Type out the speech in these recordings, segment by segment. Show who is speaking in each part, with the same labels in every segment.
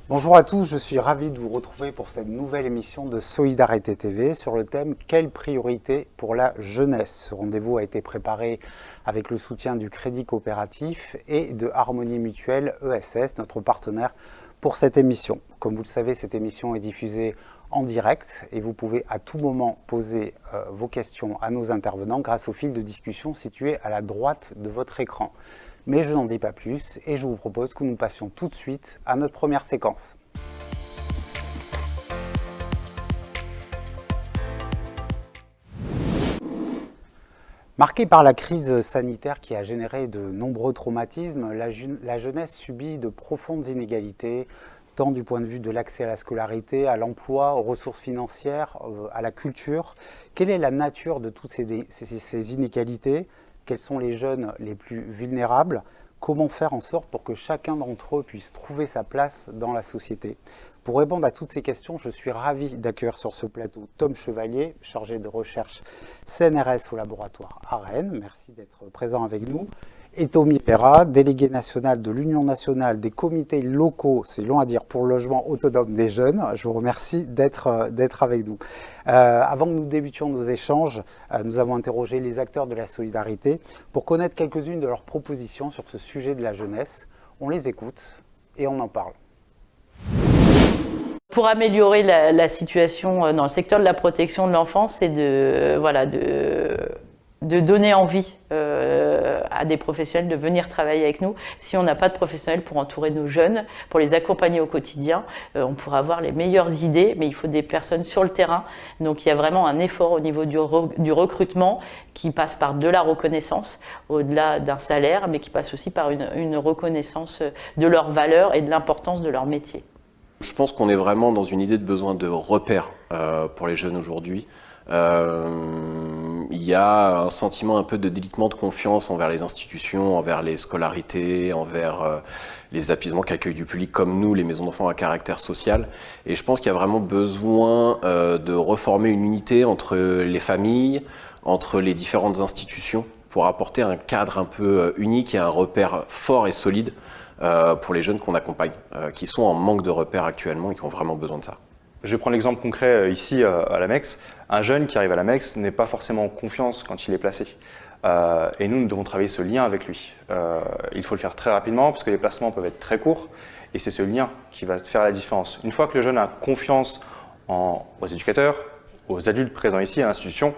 Speaker 1: Bonjour à tous, je suis ravi de vous retrouver pour cette nouvelle émission de Solidarité TV sur le thème « Quelle priorité pour la jeunesse ?» Ce rendez-vous a été préparé avec le soutien du Crédit Coopératif et de Harmonie Mutuelle ESS, notre partenaire pour cette émission. Comme vous le savez, cette émission est diffusée en direct et vous pouvez à tout moment poser vos questions à nos intervenants grâce au fil de discussion situé à la droite de votre écran. Mais je n'en dis pas plus et je vous propose que nous passions tout de suite à notre première séquence. Marquée par la crise sanitaire qui a généré de nombreux traumatismes, la jeunesse subit de profondes inégalités, tant du point de vue de l'accès à la scolarité, à l'emploi, aux ressources financières, à la culture. Quelle est la nature de toutes ces inégalités ? Quels sont les jeunes les plus vulnérables? Comment faire en sorte pour que chacun d'entre eux puisse trouver sa place dans la société? Pour répondre à toutes ces questions, je suis ravi d'accueillir sur ce plateau Tom Chevalier, chargé de recherche CNRS au laboratoire à Rennes. Merci d'être présent avec nous. Et Tommy Perra, délégué national de l'Union nationale des comités locaux, c'est long à dire, pour le logement autonome des jeunes. Je vous remercie d'être avec nous. Avant que nous débutions nos échanges, nous avons interrogé les acteurs de la solidarité pour connaître quelques-unes de leurs propositions sur ce sujet de la jeunesse. On les écoute et on en parle.
Speaker 2: Pour améliorer la situation dans le secteur de la protection de l'enfance, c'est de donner envie à des professionnels de venir travailler avec nous. Si on n'a pas de professionnels pour entourer nos jeunes, pour les accompagner au quotidien, on pourra avoir les meilleures idées, mais il faut des personnes sur le terrain. Donc il y a vraiment un effort au niveau du recrutement qui passe par de la reconnaissance, au-delà d'un salaire, mais qui passe aussi par une reconnaissance de leurs valeurs et de l'importance de leur métier.
Speaker 3: Je pense qu'on est vraiment dans une idée de besoin de repères pour les jeunes aujourd'hui. Il y a un sentiment un peu de délitement de confiance envers les institutions, envers les scolarités, envers les établissements qui accueillent du public comme nous, les maisons d'enfants à caractère social. Et je pense qu'il y a vraiment besoin de reformer une unité entre les familles, entre les différentes institutions, pour apporter un cadre un peu unique et un repère fort et solide pour les jeunes qu'on accompagne, qui sont en manque de repères actuellement et qui ont vraiment besoin de ça.
Speaker 4: Je vais prendre l'exemple concret ici à l'AMEX. Un jeune qui arrive à l'AMEX n'est pas forcément en confiance quand il est placé. Et nous devons travailler ce lien avec lui. Il faut le faire très rapidement parce que les placements peuvent être très courts et c'est ce lien qui va faire la différence. Une fois que le jeune a confiance aux éducateurs, aux adultes présents ici à l'institution,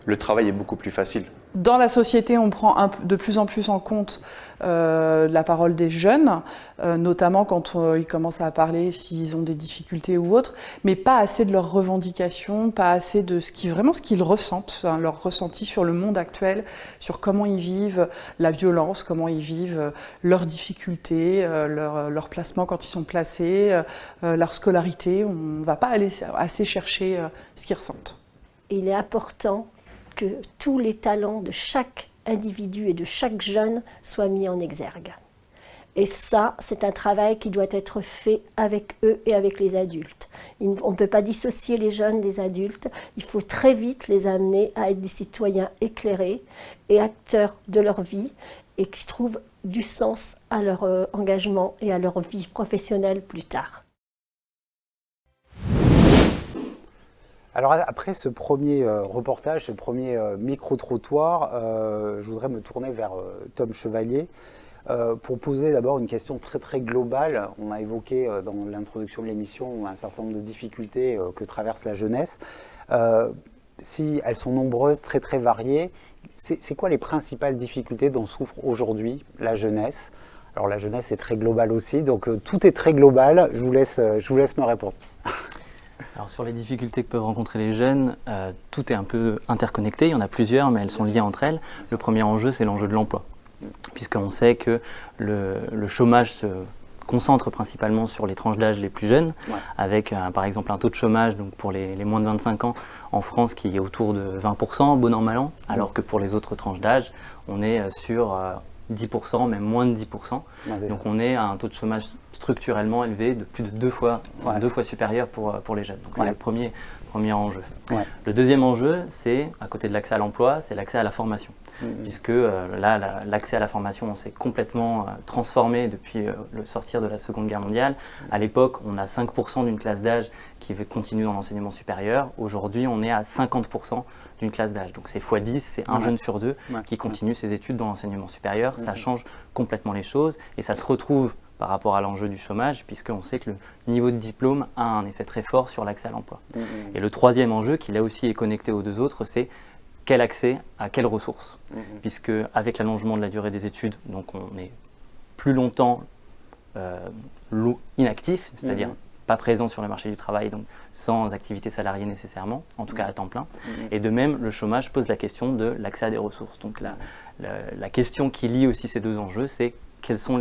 Speaker 4: le travail est beaucoup plus facile.
Speaker 5: Dans la société, on prend de plus en plus en compte la parole des jeunes, notamment quand ils commencent à parler s'ils ont des difficultés ou autres, mais pas assez de leurs revendications, pas assez de ce qu'ils ressentent, hein, leur ressenti sur le monde actuel, sur comment ils vivent la violence, comment ils vivent leurs difficultés, leur placement quand ils sont placés, leur scolarité. On ne va pas aller assez chercher ce qu'ils ressentent.
Speaker 6: Il est important que tous les talents de chaque individu et de chaque jeune soient mis en exergue. Et ça, c'est un travail qui doit être fait avec eux et avec les adultes. On ne peut pas dissocier les jeunes des adultes. Il faut très vite les amener à être des citoyens éclairés et acteurs de leur vie et qui trouvent du sens à leur engagement et à leur vie professionnelle plus tard.
Speaker 1: Alors après ce premier reportage, ce premier micro-trottoir, je voudrais me tourner vers Tom Chevalier pour poser d'abord une question très très globale. On a évoqué dans l'introduction de l'émission un certain nombre de difficultés que traverse la jeunesse. Si elles sont nombreuses, très très variées, c'est quoi les principales difficultés dont souffre aujourd'hui la jeunesse ? Alors la jeunesse est très globale aussi, donc tout est très global. Je vous laisse me répondre.
Speaker 7: Alors sur les difficultés que peuvent rencontrer les jeunes, tout est un peu interconnecté, il y en a plusieurs mais elles sont liées entre elles. Le premier enjeu, c'est l'enjeu de l'emploi, puisqu'on sait que le chômage se concentre principalement sur les tranches d'âge les plus jeunes, avec par exemple un taux de chômage donc pour les moins de 25 ans en France qui est autour de 20%, bon an, mal an, alors que pour les autres tranches d'âge, on est sur 10%, même moins de 10%. Donc on est à un taux de chômage structurellement élevé de plus de deux fois supérieur pour les jeunes. Donc c'est le premier enjeu. Le deuxième enjeu, c'est, à côté de l'accès à l'emploi, c'est l'accès à la formation. puisque là, l'accès à la formation s'est complètement transformé depuis le sortir de la Seconde Guerre mondiale. À l'époque, on a 5% d'une classe d'âge qui continue dans l'enseignement supérieur. Aujourd'hui, on est à 50% d'une classe d'âge. Donc c'est x10, c'est un jeune sur deux qui continue ses études dans l'enseignement supérieur. Ça change complètement les choses et ça se retrouve par rapport à l'enjeu du chômage, puisqu'on sait que le niveau de diplôme a un effet très fort sur l'accès à l'emploi. Et le troisième enjeu, qui là aussi est connecté aux deux autres, c'est quel accès à quelles ressources. Puisque avec l'allongement de la durée des études, donc on est plus longtemps inactif, c'est-à-dire pas présent sur le marché du travail, donc sans activité salariée nécessairement, en tout cas à temps plein. Et de même, le chômage pose la question de l'accès à des ressources. Donc la question qui lie aussi ces deux enjeux, c'est quelles sont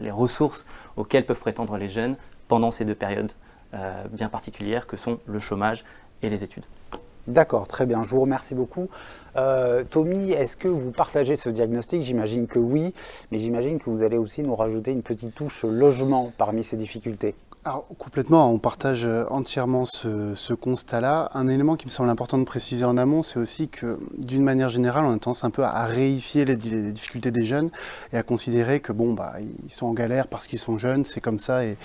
Speaker 7: les ressources auxquelles peuvent prétendre les jeunes pendant ces deux périodes bien particulières que sont le chômage et les études.
Speaker 1: D'accord, très bien, je vous remercie beaucoup. Tommy, est-ce que vous partagez ce diagnostic? J'imagine que oui, mais j'imagine que vous allez aussi nous rajouter une petite touche logement parmi ces difficultés.
Speaker 8: Alors, complètement, on partage entièrement ce constat-là. Un élément qui me semble important de préciser en amont, c'est aussi que, d'une manière générale, on a tendance un peu à réifier les difficultés des jeunes et à considérer que, ils sont en galère parce qu'ils sont jeunes, c'est comme ça et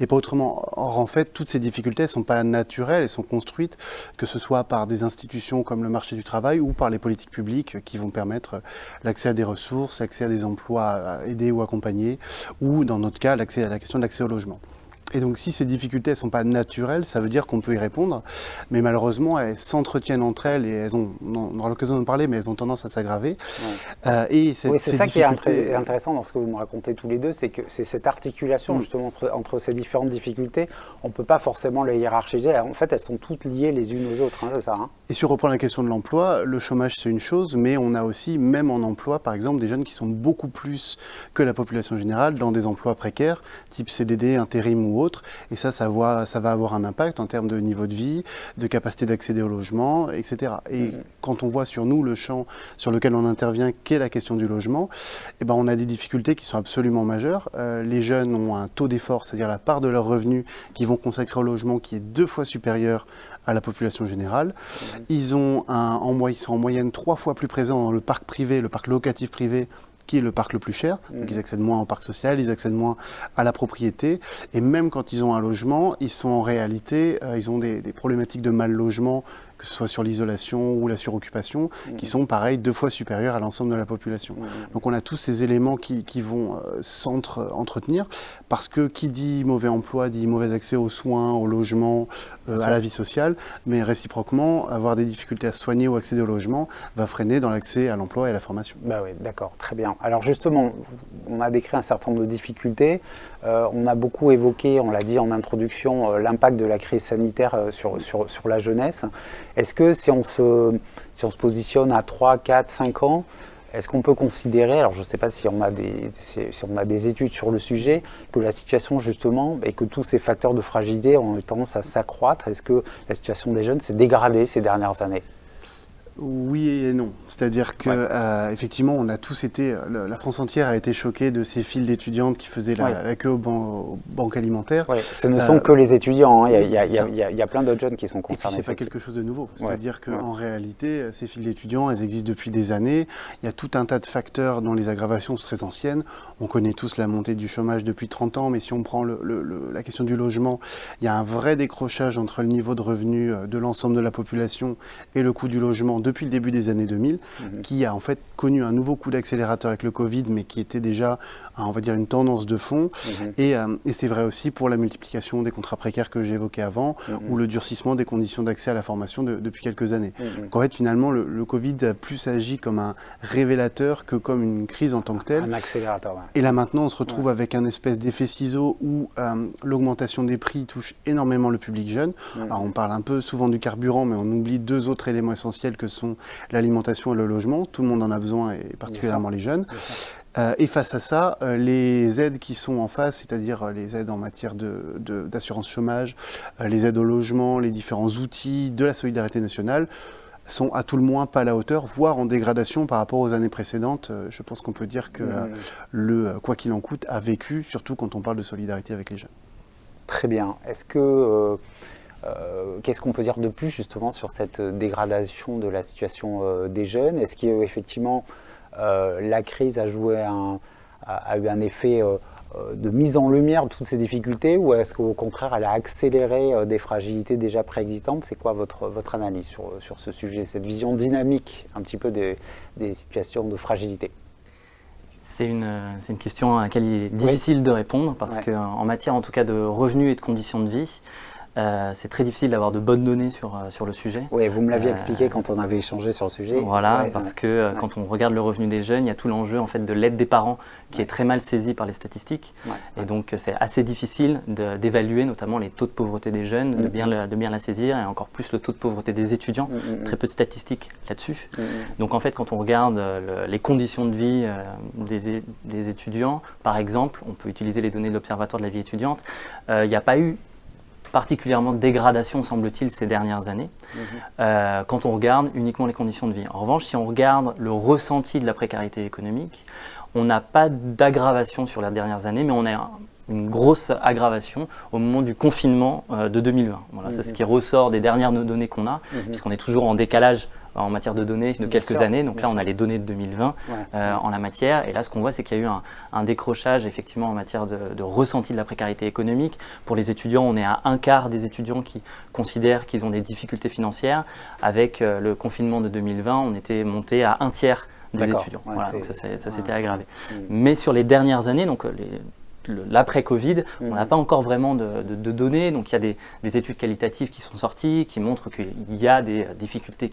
Speaker 8: pas autrement. Or, en fait, toutes ces difficultés ne sont pas naturelles, elles sont construites, que ce soit par des institutions comme le marché du travail ou par les politiques publiques qui vont permettre l'accès à des ressources, l'accès à des emplois aidés ou accompagnés, ou, dans notre cas, la question de l'accès au logement. Et donc si ces difficultés ne sont pas naturelles, ça veut dire qu'on peut y répondre, mais malheureusement elles s'entretiennent entre elles et on aura l'occasion d'en parler, mais elles ont tendance à s'aggraver.
Speaker 1: C'est ça qui est intéressant dans ce que vous me racontez tous les deux, c'est que c'est cette articulation justement entre ces différentes difficultés, on ne peut pas forcément les hiérarchiser, en fait elles sont toutes liées les unes aux autres, c'est ça.
Speaker 8: Et si on reprend la question de l'emploi, le chômage c'est une chose, mais on a aussi, même en emploi par exemple, des jeunes qui sont beaucoup plus que la population générale dans des emplois précaires, type CDD, intérim ou autre, et ça va avoir un impact en termes de niveau de vie, de capacité d'accéder au logement, etc. Et quand on voit sur nous le champ sur lequel on intervient, qu'est la question du logement, on a des difficultés qui sont absolument majeures. Les jeunes ont un taux d'effort, c'est-à-dire la part de leurs revenus qu'ils vont consacrer au logement qui est 2 fois supérieure à la population générale. Ils sont en moyenne 3 fois plus présents dans le parc privé, le parc locatif privé, qui est le parc le plus cher. Donc ils accèdent moins au parc social, ils accèdent moins à la propriété. Et même quand ils ont un logement, ils sont en réalité, ils ont des problématiques de mal logement, que ce soit sur l'isolation ou la suroccupation, qui sont pareil 2 fois supérieurs à l'ensemble de la population. Donc on a tous ces éléments qui vont s'entretenir, parce que qui dit mauvais emploi dit mauvais accès aux soins, au logement, à la vie sociale, mais réciproquement, avoir des difficultés à se soigner ou accéder au logement va freiner dans l'accès à l'emploi et à la formation.
Speaker 1: Bah oui, d'accord, très bien. Alors justement, on a décrit un certain nombre de difficultés, on a beaucoup évoqué, on l'a dit en introduction, l'impact de la crise sanitaire sur la jeunesse. Est-ce que si on se positionne à 3, 4, 5 ans, est-ce qu'on peut considérer, alors je ne sais pas si on a des études sur le sujet, que la situation justement, et que tous ces facteurs de fragilité ont eu tendance à s'accroître? Est-ce que la situation des jeunes s'est dégradée ces dernières années?
Speaker 8: Oui et non. C'est-à-dire que effectivement, on a tous été, la France entière a été choquée de ces files d'étudiantes qui faisaient la queue aux banques alimentaires.
Speaker 1: Ce ne sont que les étudiants, il y a plein d'autres jeunes qui sont concernés.
Speaker 8: Et puis c'est pas quelque chose de nouveau. C'est-à-dire qu'en réalité, ces files d'étudiants, elles existent depuis des années. Il y a tout un tas de facteurs dont les aggravations sont très anciennes. On connaît tous la montée du chômage depuis 30 ans, mais si on prend la question du logement, il y a un vrai décrochage entre le niveau de revenu de l'ensemble de la population et le coût du logement depuis le début des années 2000, qui a en fait connu un nouveau coup d'accélérateur avec le Covid, mais qui était déjà, on va dire, une tendance de fond. Et c'est vrai aussi pour la multiplication des contrats précaires que j'évoquais avant, ou le durcissement des conditions d'accès à la formation depuis quelques années. Donc en fait, finalement, le Covid a plus agi comme un révélateur que comme une crise en tant que telle.
Speaker 1: Un accélérateur,
Speaker 8: Et là maintenant, on se retrouve avec un espèce d'effet ciseau où l'augmentation des prix touche énormément le public jeune. Alors on parle un peu souvent du carburant, mais on oublie 2 autres éléments essentiels que sont l'alimentation et le logement. Tout le monde en a besoin, et particulièrement les jeunes. Et face à ça, les aides qui sont en face, c'est-à-dire les aides en matière d'assurance chômage, les aides au logement, les différents outils de la solidarité nationale, sont à tout le moins pas à la hauteur, voire en dégradation par rapport aux années précédentes. Je pense qu'on peut dire que le quoi qu'il en coûte a vécu, surtout quand on parle de solidarité avec les jeunes.
Speaker 1: Très bien. Est-ce que qu'est-ce qu'on peut dire de plus justement sur cette dégradation de la situation des jeunes? Est-ce qu'effectivement la crise a eu un effet de mise en lumière de toutes ces difficultés, ou est-ce qu'au contraire elle a accéléré des fragilités déjà préexistantes? C'est quoi votre analyse sur ce sujet, cette vision dynamique un petit peu des situations de fragilité?
Speaker 7: C'est une question à laquelle il est difficile de répondre parce qu'en matière en tout cas de revenus et de conditions de vie, c'est très difficile d'avoir de bonnes données sur le sujet.
Speaker 1: Oui, vous me l'aviez expliqué quand on avait échangé sur le sujet.
Speaker 7: Voilà, parce que quand on regarde le revenu des jeunes, il y a tout l'enjeu en fait de l'aide des parents qui est très mal saisi par les statistiques. Et donc c'est assez difficile d'évaluer notamment les taux de pauvreté des jeunes, de bien la saisir, et encore plus le taux de pauvreté des étudiants. Très peu de statistiques là-dessus. Donc en fait, quand on regarde les conditions de vie des étudiants, par exemple, on peut utiliser les données de l'Observatoire de la vie étudiante, il n'y a pas eu particulièrement de dégradation, semble-t-il, ces dernières années, quand on regarde uniquement les conditions de vie. En revanche, si on regarde le ressenti de la précarité économique, on n'a pas d'aggravation sur les dernières années, mais on a une grosse aggravation au moment du confinement de 2020. Voilà, c'est ce qui ressort des dernières données qu'on a, puisqu'on est toujours en décalage en matière de données de quelques années. Donc là, on a les données de 2020 en la matière. Et là, ce qu'on voit, c'est qu'il y a eu un décrochage effectivement en matière de ressenti de la précarité économique. Pour les étudiants, on est à un quart des étudiants qui considèrent qu'ils ont des difficultés financières. Avec le confinement de 2020, on était monté à un tiers des étudiants. Voilà, donc ça s'était aggravé. Mais sur les dernières années, donc l'après-Covid, on n'a pas encore vraiment de données. Donc il y a des études qualitatives qui sont sorties, qui montrent qu'il y a des difficultés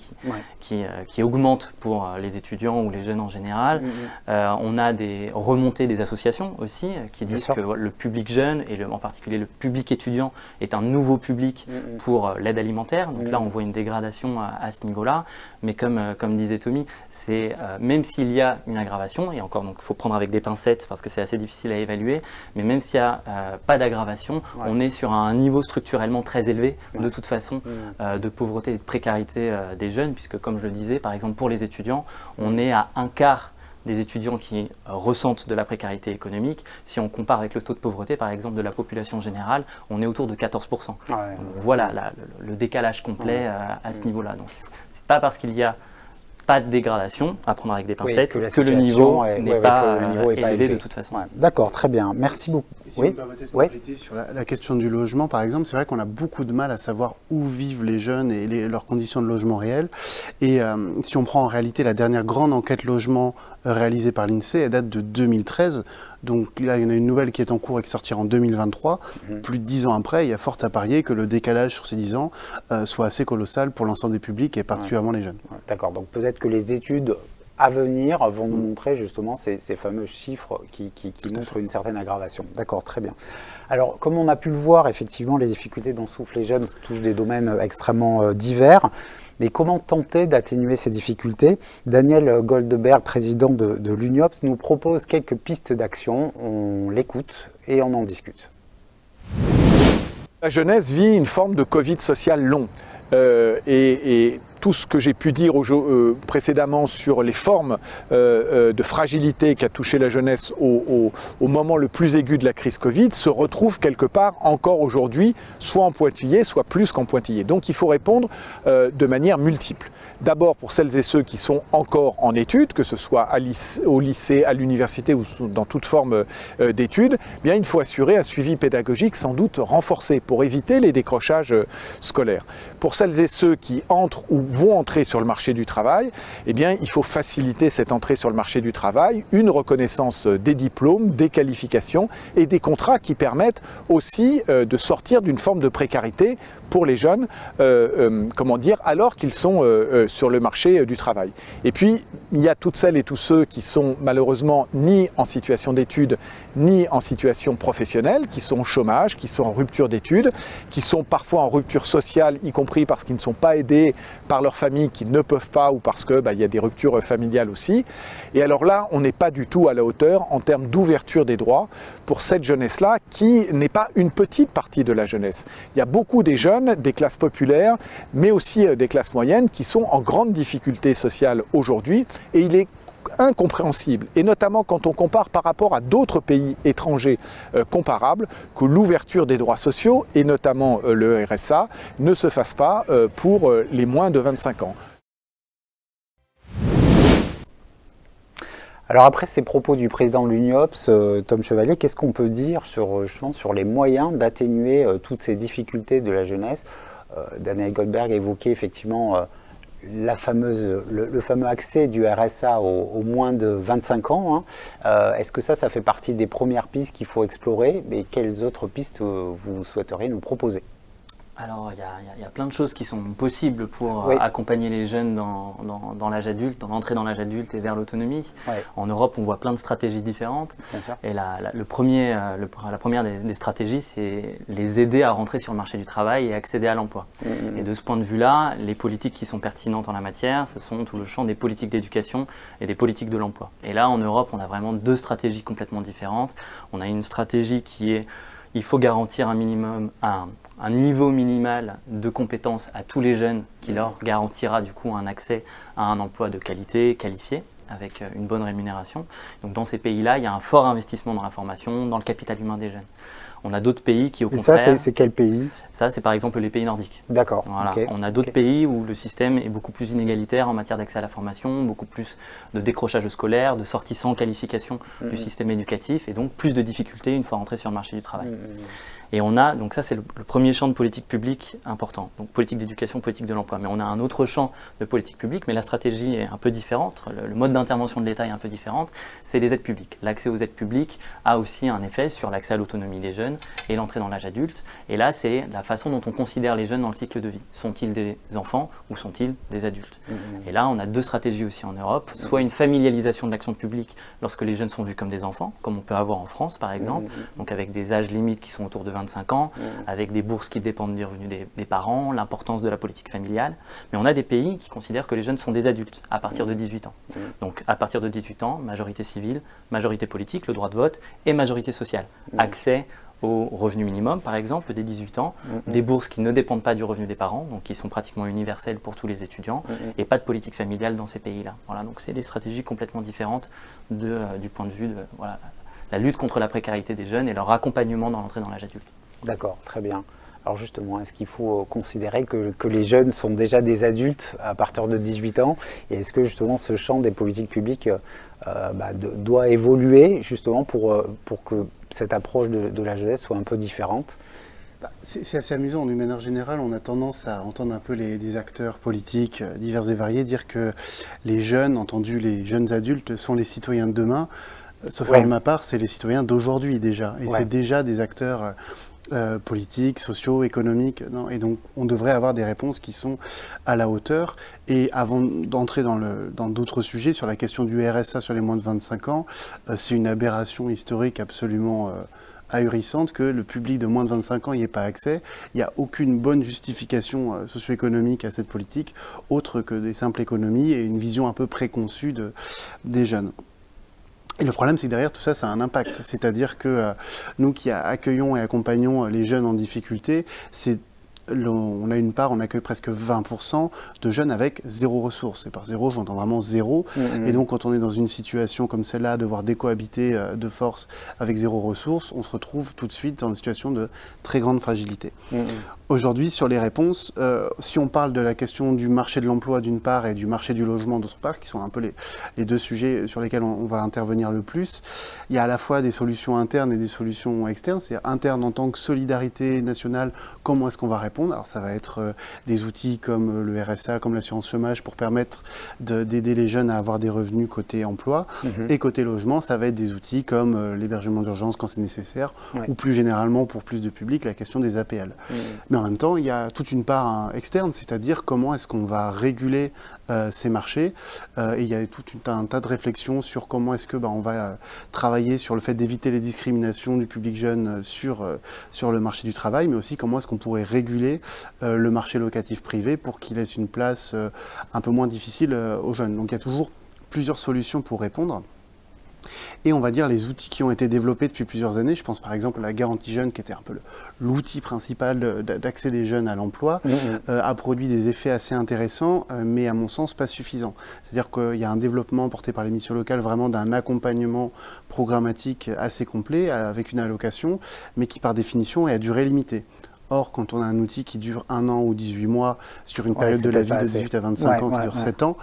Speaker 7: qui augmentent pour les étudiants ou les jeunes en général. On a des remontées des associations aussi, qui disent que le public jeune, et en particulier le public étudiant, est un nouveau public pour l'aide alimentaire. Donc là, on voit une dégradation à ce niveau-là. Mais comme disait Tommy, c'est même s'il y a une aggravation, et encore, donc il faut prendre avec des pincettes parce que c'est assez difficile à évaluer, mais même s'il n'y a pas d'aggravation, on est sur un niveau structurellement très élevé, de toute façon, de pauvreté et de précarité des jeunes, puisque comme je le disais, par exemple pour les étudiants, on est à un quart des étudiants qui ressentent de la précarité économique. Si on compare avec le taux de pauvreté, par exemple, de la population générale, on est autour de 14%. Donc on voit le décalage complet à ce niveau-là. Donc c'est pas parce qu'il y a pas de dégradation, à prendre avec des pincettes, que le niveau n'est pas élevé de toute façon.
Speaker 1: D'accord, très bien. Merci beaucoup.
Speaker 8: Si vous me permettez de compléter sur la question du logement, par exemple, c'est vrai qu'on a beaucoup de mal à savoir où vivent les jeunes et leurs conditions de logement réelles. Et si on prend en réalité la dernière grande enquête logement réalisée par l'INSEE, elle date de 2013. Donc là, il y en a une nouvelle qui est en cours et qui sortira en 2023. Plus de 10 ans après, il y a fort à parier que le décalage sur ces 10 ans soit assez colossal pour l'ensemble des publics et particulièrement les jeunes.
Speaker 1: D'accord, donc peut-être que les études à venir vont nous montrer justement ces fameux chiffres qui montrent une certaine aggravation. D'accord, très bien. Alors, comme on a pu le voir, effectivement, les difficultés dont souffrent les jeunes touchent des domaines extrêmement divers. Mais comment tenter d'atténuer ces difficultés? Daniel Goldberg, président de l'UNIOPS, nous propose quelques pistes d'action. On l'écoute et on en discute.
Speaker 9: La jeunesse vit une forme de Covid social long. Et tout ce que j'ai pu dire précédemment sur les formes de fragilité qu'a touché la jeunesse au moment le plus aigu de la crise Covid se retrouve quelque part encore aujourd'hui, soit en pointillé, soit plus qu'en pointillé. Donc il faut répondre de manière multiple. D'abord pour celles et ceux qui sont encore en études, que ce soit au lycée, à l'université ou dans toute forme d'études, bien il faut assurer un suivi pédagogique sans doute renforcé pour éviter les décrochages scolaires. Pour celles et ceux qui entrent ou vont entrer sur le marché du travail, eh bien il faut faciliter cette entrée sur le marché du travail, une reconnaissance des diplômes, des qualifications et des contrats qui permettent aussi de sortir d'une forme de précarité pour les jeunes, alors qu'ils sont sur le marché du travail. Et puis, il y a toutes celles et tous ceux qui sont malheureusement ni en situation d'études, ni en situation professionnelle, qui sont au chômage, qui sont en rupture d'études, qui sont parfois en rupture sociale, y compris parce qu'ils ne sont pas aidés par leur famille, qui ne peuvent pas, ou parce que y a des ruptures familiales aussi. Et alors là, on n'est pas du tout à la hauteur en termes d'ouverture des droits pour cette jeunesse-là, qui n'est pas une petite partie de la jeunesse. Il y a beaucoup des jeunes, des classes populaires, mais aussi des classes moyennes qui sont en grande difficulté sociale aujourd'hui, et il est incompréhensible, et notamment quand on compare par rapport à d'autres pays étrangers comparables, que l'ouverture des droits sociaux, et notamment le RSA, ne se fasse pas pour les moins de 25 ans.
Speaker 1: Alors après ces propos du président de l'UNIOPS, Tom Chevalier, qu'est-ce qu'on peut dire justement, sur les moyens d'atténuer toutes ces difficultés de la jeunesse? Daniel Goldberg évoquait effectivement le fameux accès du RSA aux moins de 25 ans. Hein. Est-ce que ça fait partie des premières pistes qu'il faut explorer? Et quelles autres pistes vous souhaiteriez nous proposer?
Speaker 7: Alors, il y a plein de choses qui sont possibles pour
Speaker 1: Oui.
Speaker 7: accompagner les jeunes dans l'âge adulte, dans l'entrée dans l'âge adulte et vers l'autonomie.
Speaker 1: Ouais.
Speaker 7: En Europe, on voit plein de stratégies différentes.
Speaker 1: Bien sûr.
Speaker 7: Et la première des stratégies, c'est les aider à rentrer sur le marché du travail et accéder à l'emploi. Et de ce point de vue-là, les politiques qui sont pertinentes en la matière, ce sont tout le champ des politiques d'éducation et des politiques de l'emploi. Et là, en Europe, on a vraiment deux stratégies complètement différentes. On a une stratégie qui est il faut garantir un niveau minimal de compétences à tous les jeunes qui leur garantira du coup un accès à un emploi de qualité, qualifié, avec une bonne rémunération. Donc dans ces pays-là, il y a un fort investissement dans la formation, dans le capital humain des jeunes. On a d'autres pays qui, au contraire...
Speaker 1: Et ça, c'est quel pays?
Speaker 7: Ça, c'est par exemple les pays nordiques.
Speaker 1: D'accord.
Speaker 7: Voilà.
Speaker 1: Okay.
Speaker 7: On a d'autres pays où le système est beaucoup plus inégalitaire en matière d'accès à la formation, beaucoup plus de décrochage scolaire, de sortie sans qualification du système éducatif et donc plus de difficultés une fois rentré sur le marché du travail. Et on a, donc ça c'est le premier champ de politique publique important, donc politique d'éducation, politique de l'emploi. Mais on a un autre champ de politique publique, mais la stratégie est un peu différente, le mode d'intervention de l'État est un peu différent, c'est les aides publiques. L'accès aux aides publiques a aussi un effet sur l'accès à l'autonomie des jeunes et l'entrée dans l'âge adulte. Et là, c'est la façon dont on considère les jeunes dans le cycle de vie. Sont-ils des enfants ou sont-ils des adultes? Et là, on a deux stratégies aussi en Europe, soit une familialisation de l'action publique lorsque les jeunes sont vus comme des enfants, comme on peut avoir en France par exemple, donc avec des âges limites qui sont autour de 25 ans, avec des bourses qui dépendent du revenu des parents, l'importance de la politique familiale. Mais on a des pays qui considèrent que les jeunes sont des adultes à partir de 18 ans. Donc à partir de 18 ans, majorité civile, majorité politique, le droit de vote et majorité sociale. Accès au revenu minimum, par exemple, dès 18 ans, des bourses qui ne dépendent pas du revenu des parents, donc qui sont pratiquement universelles pour tous les étudiants, et pas de politique familiale dans ces pays-là. Voilà, donc c'est des stratégies complètement différentes du point de vue de la lutte contre la précarité des jeunes et leur accompagnement dans l'entrée dans l'âge adulte.
Speaker 1: D'accord, très bien. Alors justement, est-ce qu'il faut considérer que les jeunes sont déjà des adultes à partir de 18 ans? Et est-ce que justement ce champ des politiques publiques doit évoluer justement pour que cette approche de la jeunesse soit un peu différente?
Speaker 8: C'est assez amusant. D'une manière générale, on a tendance à entendre un peu des acteurs politiques divers et variés dire que les jeunes, entendu les jeunes adultes, sont les citoyens de demain. Sauf de ma part, c'est les citoyens d'aujourd'hui déjà. Et c'est déjà des acteurs politiques, sociaux, économiques. Non, et donc, on devrait avoir des réponses qui sont à la hauteur. Et avant d'entrer dans d'autres sujets, sur la question du RSA sur les moins de 25 ans, c'est une aberration historique absolument ahurissante que le public de moins de 25 ans n'y ait pas accès. Il n'y a aucune bonne justification socio-économique à cette politique, autre que des simples économies et une vision un peu préconçue des jeunes. Et le problème, c'est que derrière tout ça, ça a un impact. C'est-à-dire que nous qui accueillons et accompagnons les jeunes en difficulté, on accueille presque 20% de jeunes avec zéro ressource. Et par zéro, j'entends vraiment zéro. Et donc, quand on est dans une situation comme celle-là, devoir décohabiter de force avec zéro ressource, on se retrouve tout de suite dans une situation de très grande fragilité. Aujourd'hui, sur les réponses, si on parle de la question du marché de l'emploi d'une part et du marché du logement d'autre part, qui sont un peu les deux sujets sur lesquels on va intervenir le plus, il y a à la fois des solutions internes et des solutions externes. C'est-à-dire interne en tant que solidarité nationale, comment est-ce qu'on va répondre? Alors ça va être des outils comme le RSA, comme l'assurance chômage pour permettre d'aider les jeunes à avoir des revenus côté emploi. Et côté logement, ça va être des outils comme l'hébergement d'urgence quand c'est nécessaire, ou plus généralement pour plus de public, la question des APL. Mais en même temps, il y a toute une part externe, c'est-à-dire comment est-ce qu'on va réguler ces marchés. Et il y a tout un tas de réflexions sur comment est-ce que on va travailler sur le fait d'éviter les discriminations du public jeune sur le marché du travail, mais aussi comment est-ce qu'on pourrait réguler le marché locatif privé pour qu'il laisse une place un peu moins difficile aux jeunes. Donc il y a toujours plusieurs solutions pour répondre. Et on va dire les outils qui ont été développés depuis plusieurs années, je pense par exemple à la garantie jeune qui était un peu l'outil principal d'accès des jeunes à l'emploi, a produit des effets assez intéressants, mais à mon sens pas suffisants. C'est-à-dire qu'il y a un développement porté par les missions locales vraiment d'un accompagnement programmatique assez complet avec une allocation, mais qui par définition est à durée limitée. Or, quand on a un outil qui dure 1 an ou 18 mois sur une période
Speaker 1: c'est
Speaker 8: de la
Speaker 1: peut-être
Speaker 8: vie
Speaker 1: pas
Speaker 8: de
Speaker 1: assez.
Speaker 8: 18 à 25 ans qui dure 7 ans,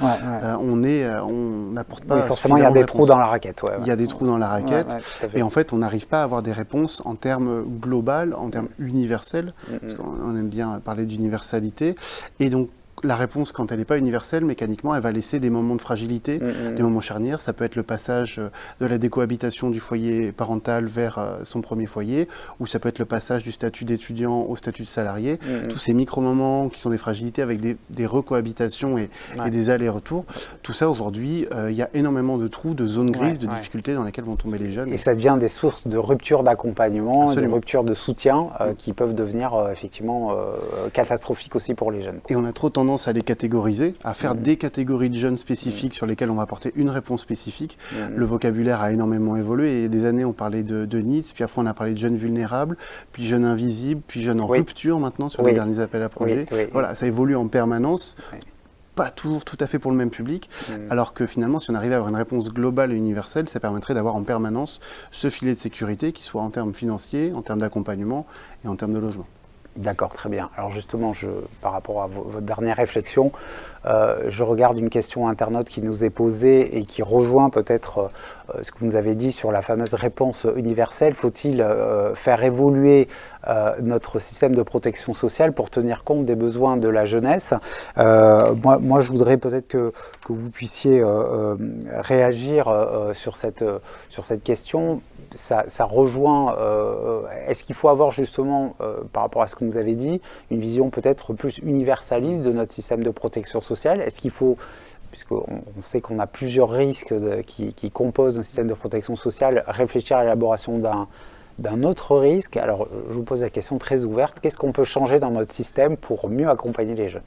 Speaker 8: on n'apporte pas
Speaker 1: Oui, forcément, il y a des trous dans la raquette.
Speaker 8: Il y a des trous dans la raquette.
Speaker 1: Tout à fait.
Speaker 8: Et en fait, on n'arrive pas à avoir des réponses en termes global, en termes universels, parce qu'on aime bien parler d'universalité. Et donc, la réponse, quand elle n'est pas universelle, mécaniquement, elle va laisser des moments de fragilité, des moments charnières. Ça peut être le passage de la décohabitation du foyer parental vers son premier foyer, ou ça peut être le passage du statut d'étudiant au statut de salarié. Tous ces micro-moments qui sont des fragilités avec des recohabitations et des allers-retours. Tout ça, aujourd'hui, il y a énormément de trous, de zones grises, de difficultés dans lesquelles vont tomber les jeunes.
Speaker 1: Et ça devient des sources de rupture d'accompagnement, de
Speaker 8: Absolument.
Speaker 1: rupture de soutien qui peuvent devenir effectivement catastrophiques aussi pour les jeunes.
Speaker 8: Et on a trop tendance à les catégoriser, à faire des catégories de jeunes spécifiques sur lesquelles on va apporter une réponse spécifique. Le vocabulaire a énormément évolué. Et il y a des années, on parlait de needs, puis après on a parlé de jeunes vulnérables, puis jeunes invisibles, puis jeunes en rupture maintenant sur les derniers appels à projets. Voilà, ça évolue en permanence. Pas toujours tout à fait pour le même public, alors que finalement, si on arrivait à avoir une réponse globale et universelle, ça permettrait d'avoir en permanence ce filet de sécurité, qui soit en termes financiers, en termes d'accompagnement et en termes de logement.
Speaker 1: D'accord, très bien. Alors justement, par rapport à votre dernière réflexion, je regarde une question internaute qui nous est posée et qui rejoint peut-être ce que vous nous avez dit sur la fameuse réponse universelle. Faut-il faire évoluer notre système de protection sociale pour tenir compte des besoins de la jeunesse? Moi, je voudrais peut-être que vous puissiez réagir sur cette question. Ça rejoint, est-ce qu'il faut avoir justement, par rapport à ce que vous avez dit, une vision peut-être plus universaliste de notre système de protection sociale? Est-ce qu'il faut, puisqu'on sait qu'on a plusieurs risques qui composent notre système de protection sociale, réfléchir à l'élaboration d'un autre risque? Alors, je vous pose la question très ouverte. Qu'est-ce qu'on peut changer dans notre système pour mieux accompagner les jeunes?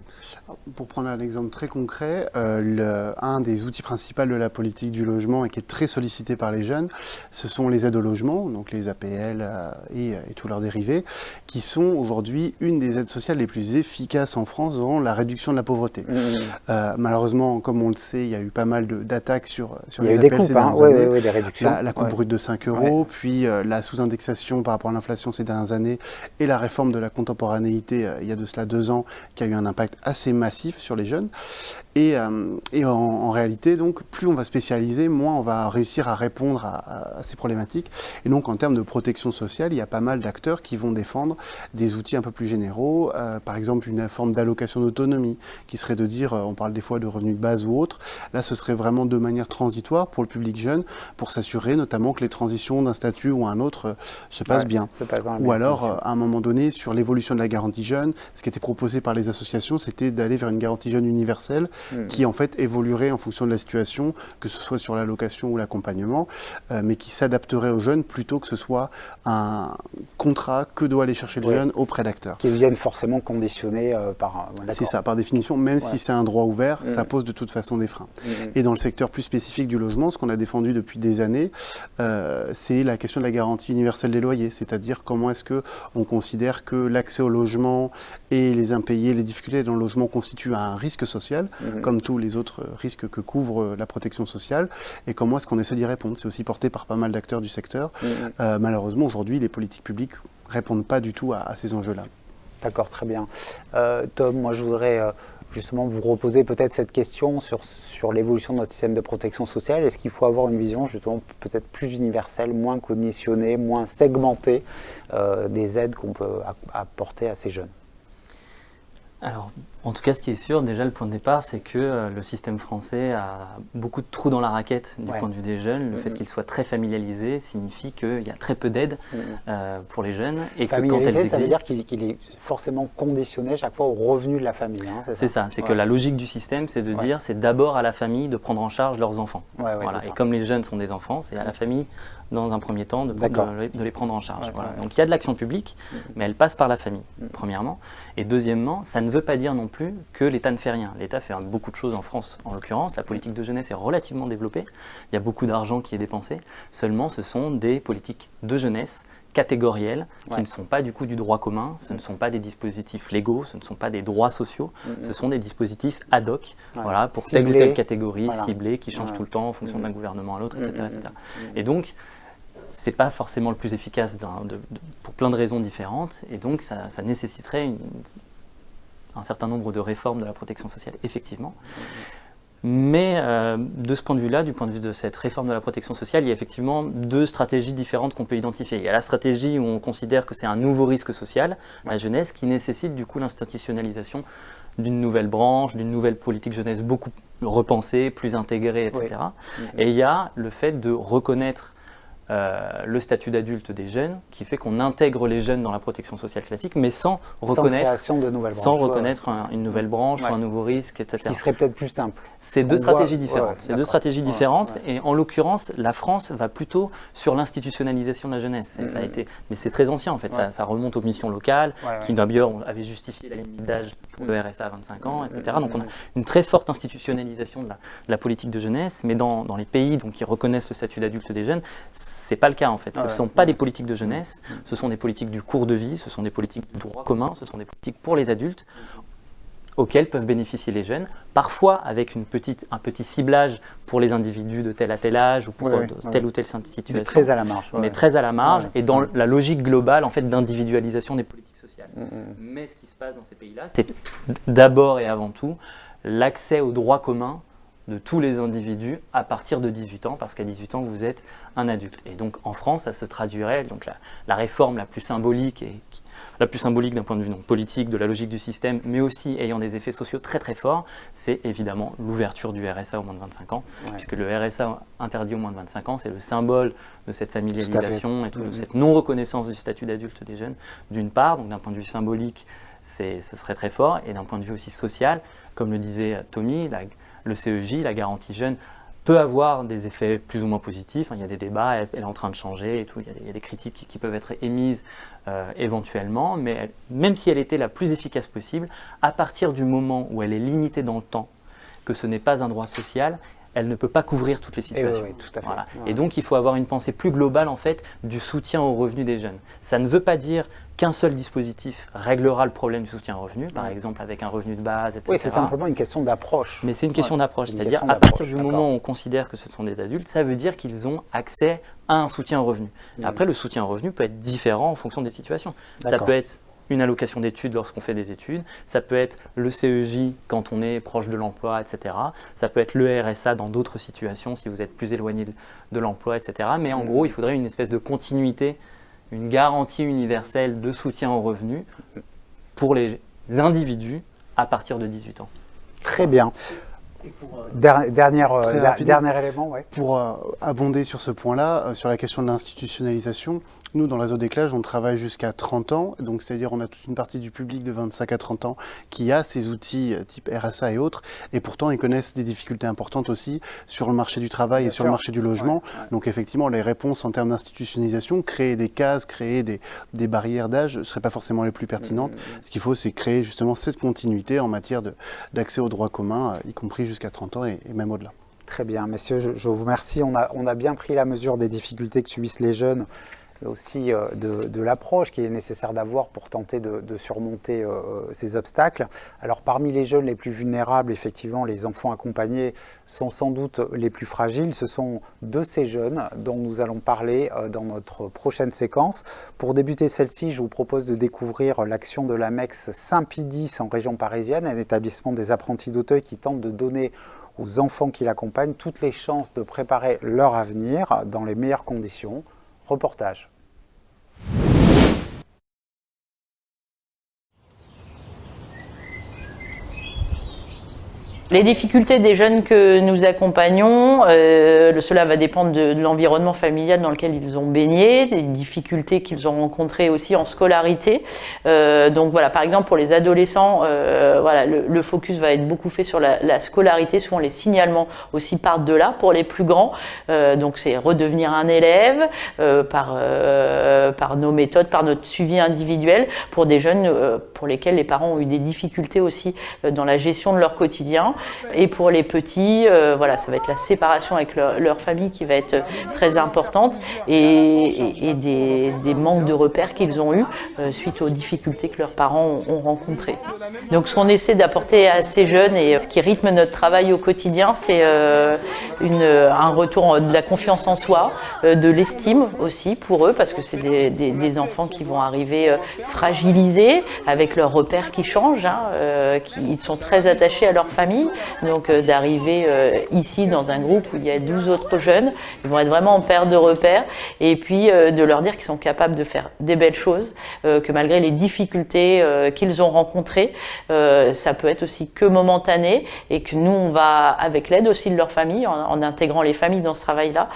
Speaker 8: Pour prendre un exemple très concret, un des outils principaux de la politique du logement et qui est très sollicité par les jeunes, ce sont les aides au logement, donc les APL et tous leurs dérivés, qui sont aujourd'hui une des aides sociales les plus efficaces en France dans la réduction de la pauvreté. Malheureusement, comme on le sait, il y a eu pas mal d'attaques sur les APL ces dernières années.
Speaker 1: Oui, des réductions.
Speaker 8: La coupe brute de 5 €, puis la sous-indexation par rapport à l'inflation ces dernières années et la réforme de la contemporanéité il y a de cela 2 ans qui a eu un impact assez massif sur les jeunes. Et en réalité, donc, plus on va spécialiser, moins on va réussir à répondre à ces problématiques. Et donc, en termes de protection sociale, il y a pas mal d'acteurs qui vont défendre des outils un peu plus généraux. Par exemple, une forme d'allocation d'autonomie, qui serait de dire, on parle des fois de revenus de base ou autre. Là, ce serait vraiment de manière transitoire pour le public jeune, pour s'assurer notamment que les transitions d'un statut ou à un autre se passent bien. Ou alors, à un moment donné, sur l'évolution de la garantie jeune, ce qui était proposé par les associations, c'était d'aller vers une garantie jeune universelle qui en fait évoluerait en fonction de la situation, que ce soit sur l'allocation ou l'accompagnement, mais qui s'adapterait aux jeunes plutôt que ce soit un contrat que doit aller chercher le jeune auprès d'acteurs.
Speaker 1: Qui viennent forcément conditionnés par...
Speaker 8: C'est ça, par définition, même si c'est un droit ouvert, ça pose de toute façon des freins. Et dans le secteur plus spécifique du logement, ce qu'on a défendu depuis des années, c'est la question de la garantie universelle des loyers, c'est-à-dire comment est-ce qu'on considère que l'accès au logement et les impayés, les difficultés dans le logement constituent un risque social, comme tous les autres risques que couvre la protection sociale, et comment est-ce qu'on essaie d'y répondre. C'est aussi porté par pas mal d'acteurs du secteur. Malheureusement, aujourd'hui, les politiques publiques ne répondent pas du tout à ces enjeux-là.
Speaker 1: D'accord, très bien. Tom, moi je voudrais justement vous reposer peut-être cette question sur l'évolution de notre système de protection sociale. Est-ce qu'il faut avoir une vision justement peut-être plus universelle, moins conditionnée, moins segmentée des aides qu'on peut apporter à ces jeunes?
Speaker 7: Alors, en tout cas, ce qui est sûr, déjà, le point de départ, c'est que le système français a beaucoup de trous dans la raquette du point de vue des jeunes. Le fait qu'il soit très familialisé signifie qu'il y a très peu d'aides pour les jeunes. Et que quand elles existent,
Speaker 1: ça veut dire qu'il est forcément conditionné chaque fois au revenu de la famille. Hein,
Speaker 7: c'est ça, c'est que la logique du système, c'est de dire c'est d'abord à la famille de prendre en charge leurs enfants. Voilà. Et comme les jeunes sont des enfants, c'est à la famille, dans un premier temps, de les prendre en charge. Voilà. Donc il y a de l'action publique, mais elle passe par la famille, premièrement. Et deuxièmement, ça ne veut pas dire non plus que l'État ne fait rien. L'État fait beaucoup de choses en France, en l'occurrence. La politique de jeunesse est relativement développée. Il y a beaucoup d'argent qui est dépensé. Seulement, ce sont des politiques de jeunesse catégorielles qui ne sont pas du coup du droit commun. Ce ne sont pas des dispositifs légaux, ce ne sont pas des droits sociaux. Ce sont des dispositifs ad hoc voilà, pour telle ou telle catégorie ciblée qui change tout le temps en fonction d'un gouvernement à l'autre, etc. etc. Et donc, c'est pas forcément le plus efficace pour plein de raisons différentes, et donc ça nécessiterait un certain nombre de réformes de la protection sociale, effectivement. Mais de ce point de vue-là, du point de vue de cette réforme de la protection sociale, il y a effectivement deux stratégies différentes qu'on peut identifier. Il y a la stratégie où on considère que c'est un nouveau risque social, la jeunesse, qui nécessite du coup l'institutionnalisation d'une nouvelle branche, d'une nouvelle politique jeunesse beaucoup repensée, plus intégrée, etc. Oui. Et il y a le fait de reconnaître le statut d'adulte des jeunes, qui fait qu'on intègre les jeunes dans la protection sociale classique, mais sans reconnaître une nouvelle branche ou un nouveau risque, etc.
Speaker 1: Ce qui serait peut-être plus simple.
Speaker 7: C'est deux stratégies différentes. C'est deux stratégies différentes, et en l'occurrence, la France va plutôt sur l'institutionnalisation de la jeunesse. Ça a été, mais c'est très ancien en fait, ça remonte aux missions locales, qui d'ailleurs avaient justifié la limite d'âge pour le RSA à 25 ans, etc. Donc on a une très forte institutionnalisation de la politique de jeunesse, mais dans les pays qui reconnaissent le statut d'adulte des jeunes, c'est pas le cas en fait. Ce ne sont pas des politiques de jeunesse, ce sont des politiques du cours de vie, ce sont des politiques de droit commun, ce sont des politiques pour les adultes auxquelles peuvent bénéficier les jeunes, parfois avec un petit ciblage pour les individus de tel à tel âge ou pour telle ou telle situation.
Speaker 1: Mais très à la marge.
Speaker 7: Mais très à la marge et dans la logique globale en fait d'individualisation des politiques sociales. Mais ce qui se passe dans ces pays-là, c'est d'abord et avant tout l'accès au droit commun de tous les individus à partir de 18 ans, parce qu'à 18 ans, vous êtes un adulte. Et donc, en France, ça se traduirait, donc la réforme la plus symbolique d'un point de vue politique, de la logique du système, mais aussi ayant des effets sociaux très très forts, c'est évidemment l'ouverture du RSA au moins de 25 ans, puisque le RSA interdit au moins de 25 ans, c'est le symbole de cette familialisation et de cette non-reconnaissance du statut d'adulte des jeunes, d'une part, donc d'un point de vue symbolique, ce serait très fort, et d'un point de vue aussi social, comme le disait Tommy, le CEJ, la garantie jeune, peut avoir des effets plus ou moins positifs. Il y a des débats, elle est en train de changer et tout. Il y a des critiques qui peuvent être émises éventuellement, mais même si elle était la plus efficace possible, à partir du moment où elle est limitée dans le temps, que ce n'est pas un droit social, elle ne peut pas couvrir toutes les situations.
Speaker 1: Oui, tout à fait.
Speaker 7: Voilà. Et donc, il faut avoir une pensée plus globale en fait, du soutien aux revenus des jeunes. Ça ne veut pas dire qu'un seul dispositif réglera le problème du soutien aux revenus, par exemple avec un revenu de base, etc.
Speaker 1: Oui, c'est simplement une question d'approche.
Speaker 7: Mais c'est une question d'approche, c'est-à-dire à partir du moment où on considère que ce sont des adultes, ça veut dire qu'ils ont accès à un soutien aux revenus. Après, le soutien aux revenus peut être différent en fonction des situations. Ça peut être une allocation d'études lorsqu'on fait des études, ça peut être le CEJ quand on est proche de l'emploi, etc. Ça peut être le RSA dans d'autres situations si vous êtes plus éloigné de l'emploi, etc. Mais en gros, il faudrait une espèce de continuité, une garantie universelle de soutien aux revenus pour les individus à partir de 18 ans.
Speaker 1: Très bien. Dernier élément,
Speaker 8: Pour abonder sur ce point-là, sur la question de l'institutionnalisation, nous, dans la zone d'éclage, on travaille jusqu'à 30 ans, donc c'est-à-dire on a toute une partie du public de 25 à 30 ans qui a ces outils type RSA et autres, et pourtant ils connaissent des difficultés importantes aussi sur le marché du travail et sur le marché du logement. Donc effectivement, les réponses en termes d'institutionnalisation, créer des cases, créer des barrières d'âge ne seraient pas forcément les plus pertinentes. Ce qu'il faut, c'est créer justement cette continuité en matière d'accès aux droits communs, y compris jusqu'à 30 ans et même au-delà.
Speaker 1: Très bien, messieurs, je vous remercie. On a bien pris la mesure des difficultés que subissent les jeunes, mais aussi de l'approche qu'il est nécessaire d'avoir pour tenter de surmonter ces obstacles. Alors parmi les jeunes les plus vulnérables, effectivement, les enfants accompagnés sont sans doute les plus fragiles. Ce sont de ces jeunes dont nous allons parler dans notre prochaine séquence. Pour débuter celle-ci, je vous propose de découvrir l'action de l'AMEX Saint-Pie-X en région parisienne, un établissement des apprentis d'Auteuil qui tente de donner aux enfants qui l'accompagnent toutes les chances de préparer leur avenir dans les meilleures conditions. Reportage.
Speaker 2: Les difficultés des jeunes que nous accompagnons, cela va dépendre de l'environnement familial dans lequel ils ont baigné, des difficultés qu'ils ont rencontrées aussi en scolarité. Donc voilà, par exemple pour les adolescents, voilà, le focus va être beaucoup fait sur la scolarité, souvent les signalements aussi partent de là pour les plus grands. Donc c'est redevenir un élève par nos méthodes, par notre suivi individuel pour des jeunes pour lesquels les parents ont eu des difficultés aussi dans la gestion de leur quotidien. Et pour les petits, voilà, ça va être la séparation avec leur famille qui va être très importante et des manques de repères qu'ils ont eus suite aux difficultés que leurs parents ont rencontrées. Donc ce qu'on essaie d'apporter à ces jeunes et ce qui rythme notre travail au quotidien, c'est un retour de la confiance en soi, de l'estime aussi pour eux, parce que c'est des enfants qui vont arriver fragilisés, avec leurs repères qui changent, ils sont très attachés à leur famille, donc d'arriver ici dans un groupe où il y a 12 autres jeunes, ils vont être vraiment en perte de repères, et puis de leur dire qu'ils sont capables de faire des belles choses, que malgré les difficultés qu'ils ont rencontrées, ça peut être aussi que momentané, et que nous on va, avec l'aide aussi de leur famille, en intégrant les familles dans ce travail-là,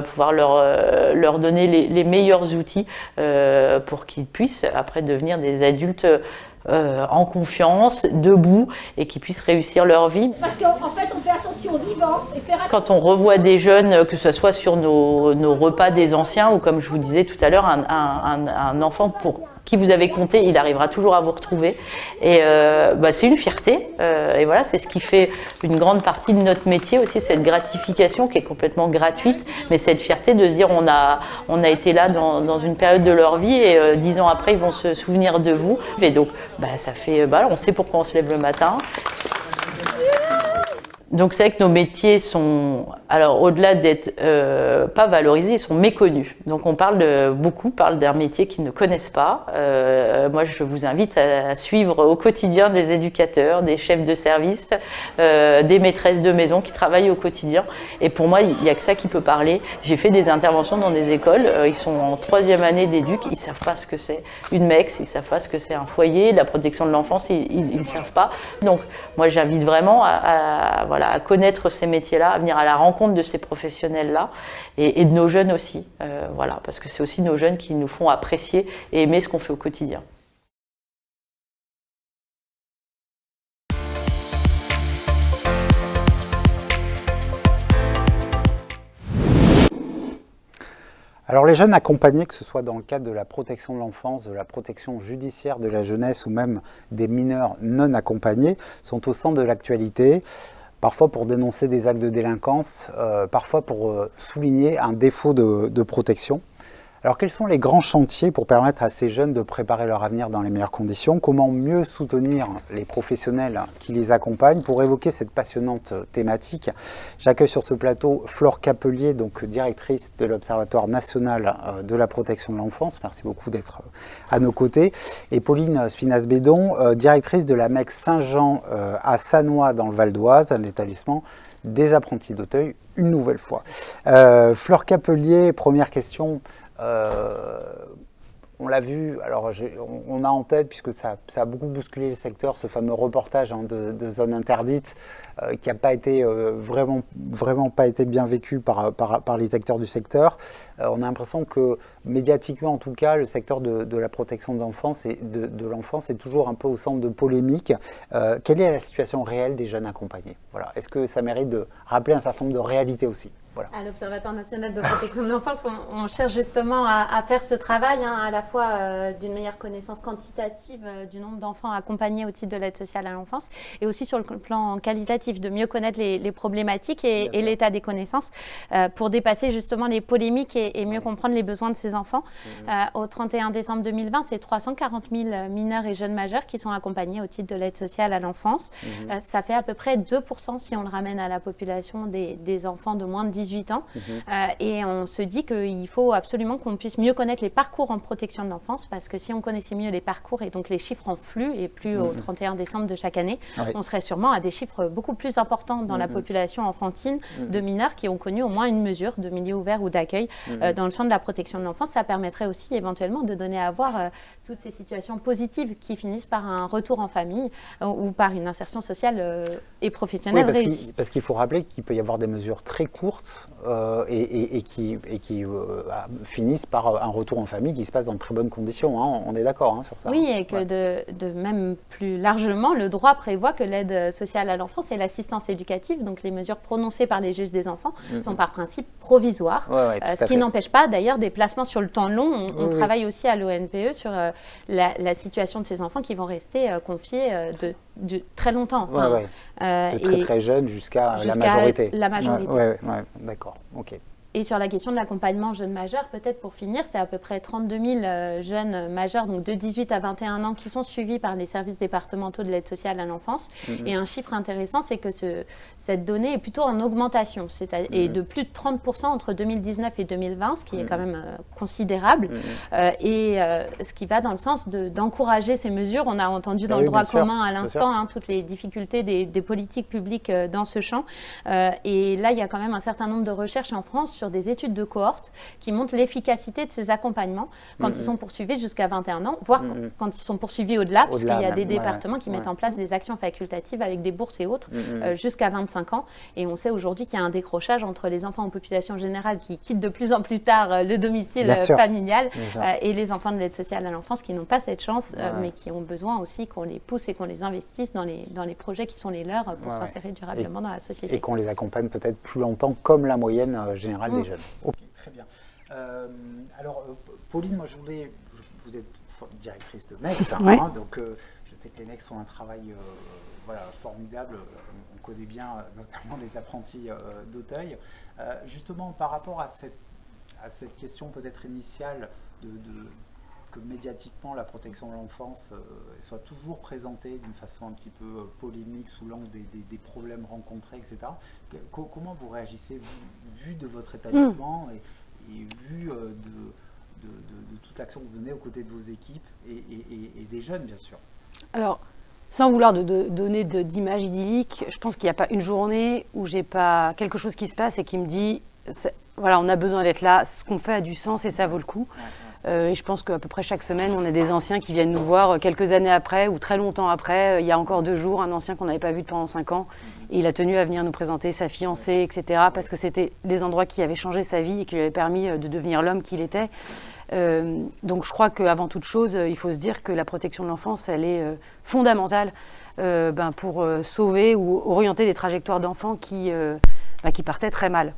Speaker 2: pouvoir leur donner les meilleurs outils pour qu'ils puissent après devenir des adultes en confiance, debout, et qui puissent réussir leur vie.
Speaker 6: Parce qu'en fait, on fait attention aux vivants.
Speaker 2: Quand on revoit des jeunes, que ce soit sur nos repas des anciens, ou comme je vous disais tout à l'heure, un enfant pour qui vous avez compté, il arrivera toujours à vous retrouver. Et c'est une fierté. Et voilà, c'est ce qui fait une grande partie de notre métier aussi, cette gratification qui est complètement gratuite, mais cette fierté de se dire on a été là dans une période de leur vie, et 10 ans après, ils vont se souvenir de vous. Et donc, ça fait, on sait pourquoi on se lève le matin. Donc c'est vrai que nos métiers sont, alors au-delà d'être pas valorisés, ils sont méconnus. Donc on beaucoup parlent d'un métier qu'ils ne connaissent pas. Moi je vous invite à suivre au quotidien des éducateurs, des chefs de service, des maîtresses de maison qui travaillent au quotidien. Et pour moi il n'y a que ça qui peut parler. J'ai fait des interventions dans des écoles, ils sont en 3e année d'éduc, ils ne savent pas ce que c'est une MEX, ils ne savent pas ce que c'est un foyer, la protection de l'enfance, ils ne savent pas. Donc moi j'invite vraiment à connaître ces métiers-là, à venir à la rencontre de ces professionnels-là et de nos jeunes aussi, parce que c'est aussi nos jeunes qui nous font apprécier et aimer ce qu'on fait au quotidien.
Speaker 1: Alors les jeunes accompagnés, que ce soit dans le cadre de la protection de l'enfance, de la protection judiciaire de la jeunesse ou même des mineurs non accompagnés, sont au centre de l'actualité. Parfois pour dénoncer des actes de délinquance, parfois pour souligner un défaut de protection. Alors quels sont les grands chantiers pour permettre à ces jeunes de préparer leur avenir dans les meilleures conditions? Comment mieux soutenir les professionnels qui les accompagnent? Pour évoquer cette passionnante thématique, j'accueille sur ce plateau Flore Capelier, donc directrice de l'Observatoire national de la protection de l'enfance. Merci beaucoup d'être à nos côtés. Et Pauline Spinas-Bédon, directrice de la MEX Saint-Jean à Sannois dans le Val d'Oise, un établissement des apprentis d'Auteuil, une nouvelle fois. Flore Capelier, première question. On l'a vu, alors on a en tête, puisque ça a beaucoup bousculé le secteur, ce fameux reportage de zone interdite qui n'a pas été vraiment pas été bien vécu par les acteurs du secteur. On a l'impression que médiatiquement en tout cas, le secteur de la protection de l'enfance de l'enfance est toujours un peu au centre de polémiques. Quelle est la situation réelle des jeunes accompagnés? Voilà. Est-ce que ça mérite de rappeler un certain nombre de réalités aussi? Voilà.
Speaker 10: À l'Observatoire national de protection de l'enfance, on cherche justement à faire ce travail, à la fois d'une meilleure connaissance quantitative du nombre d'enfants accompagnés au titre de l'aide sociale à l'enfance, et aussi sur le plan qualitatif, de mieux connaître les problématiques et l'état des connaissances pour dépasser justement les polémiques et mieux comprendre les besoins de ces enfants. Au 31 décembre 2020, c'est 340 000 mineurs et jeunes majeurs qui sont accompagnés au titre de l'aide sociale à l'enfance. Ça fait à peu près 2% si on le ramène à la population des enfants de moins de 18 ans. Et on se dit qu'il faut absolument qu'on puisse mieux connaître les parcours en protection de l'enfance, parce que si on connaissait mieux les parcours et donc les chiffres en flux et plus au 31 décembre de chaque année, on serait sûrement à des chiffres beaucoup plus importants dans la population enfantine de mineurs qui ont connu au moins une mesure de milieu ouvert ou d'accueil dans le champ de la protection de l'enfance. Ça permettrait aussi éventuellement de donner à voir toutes ces situations positives qui finissent par un retour en famille ou par une insertion sociale et professionnelle réussie.
Speaker 1: Parce qu'il faut rappeler qu'il peut y avoir des mesures très courtes et qui finissent par un retour en famille qui se passe dans de très bonnes conditions. Hein. On est d'accord sur ça.
Speaker 10: Oui, et que de même plus largement, le droit prévoit que l'aide sociale à l'enfance et l'assistance éducative, donc les mesures prononcées par les juges des enfants, sont par principe provisoires. Ce qui n'empêche pas d'ailleurs des placements sur le temps long. On travaille aussi à l'ONPE sur la situation de ces enfants qui vont rester confiés de très longtemps.
Speaker 1: De très très jeunes jusqu'à la majorité.
Speaker 10: La majorité.
Speaker 1: D'accord, ok.
Speaker 10: Et sur la question de l'accompagnement jeunes majeurs, peut-être pour finir, c'est à peu près 32 000 jeunes majeurs, donc de 18 à 21 ans, qui sont suivis par les services départementaux de l'aide sociale à l'enfance. Et un chiffre intéressant, c'est que cette donnée est plutôt en augmentation, et de plus de 30% entre 2019 et 2020, ce qui est quand même considérable, ce qui va dans le sens d'encourager ces mesures. On a entendu dans le droit commun à l'instant toutes les difficultés des politiques publiques dans ce champ. Et là, il y a quand même un certain nombre de recherches en France sur des études de cohorte qui montrent l'efficacité de ces accompagnements quand ils sont poursuivis jusqu'à 21 ans, voire quand ils sont poursuivis au-delà, puisqu'il y a des départements qui mettent en place des actions facultatives avec des bourses et autres jusqu'à 25 ans. Et on sait aujourd'hui qu'il y a un décrochage entre les enfants en population générale qui quittent de plus en plus tard le domicile familial et les enfants de l'aide sociale à l'enfance qui n'ont pas cette chance, mais qui ont besoin aussi qu'on les pousse et qu'on les investisse dans les projets qui sont les leurs pour s'insérer durablement dans la société.
Speaker 1: Et qu'on les accompagne peut-être plus longtemps, comme la moyenne générale des jeunes. Ok, très bien. Alors, Pauline, moi vous êtes directrice de MEX, donc je sais que les MEX font un travail formidable. On connaît bien notamment les apprentis d'Auteuil. Justement, par rapport à cette question peut-être initiale que médiatiquement la protection de l'enfance soit toujours présentée d'une façon un petit peu polémique sous l'angle des problèmes rencontrés, etc. Comment vous réagissez, vu de votre établissement et vu de toute l'action que vous donnez aux côtés de vos équipes et des jeunes, bien sûr?
Speaker 11: Alors, sans vouloir donner d'image idyllique, je pense qu'il n'y a pas une journée où j'ai pas quelque chose qui se passe et qui me dit voilà, on a besoin d'être là, ce qu'on fait a du sens et ça vaut le coup. Et je pense qu'à peu près chaque semaine, on a des anciens qui viennent nous voir quelques années après ou très longtemps après. Il y a encore 2 jours, un ancien qu'on n'avait pas vu pendant 5 ans. Et il a tenu à venir nous présenter sa fiancée, etc. Parce que c'était des endroits qui avaient changé sa vie et qui lui avaient permis de devenir l'homme qu'il était. Donc je crois qu'avant toute chose, il faut se dire que la protection de l'enfance, elle est fondamentale pour sauver ou orienter des trajectoires d'enfants qui partaient très mal.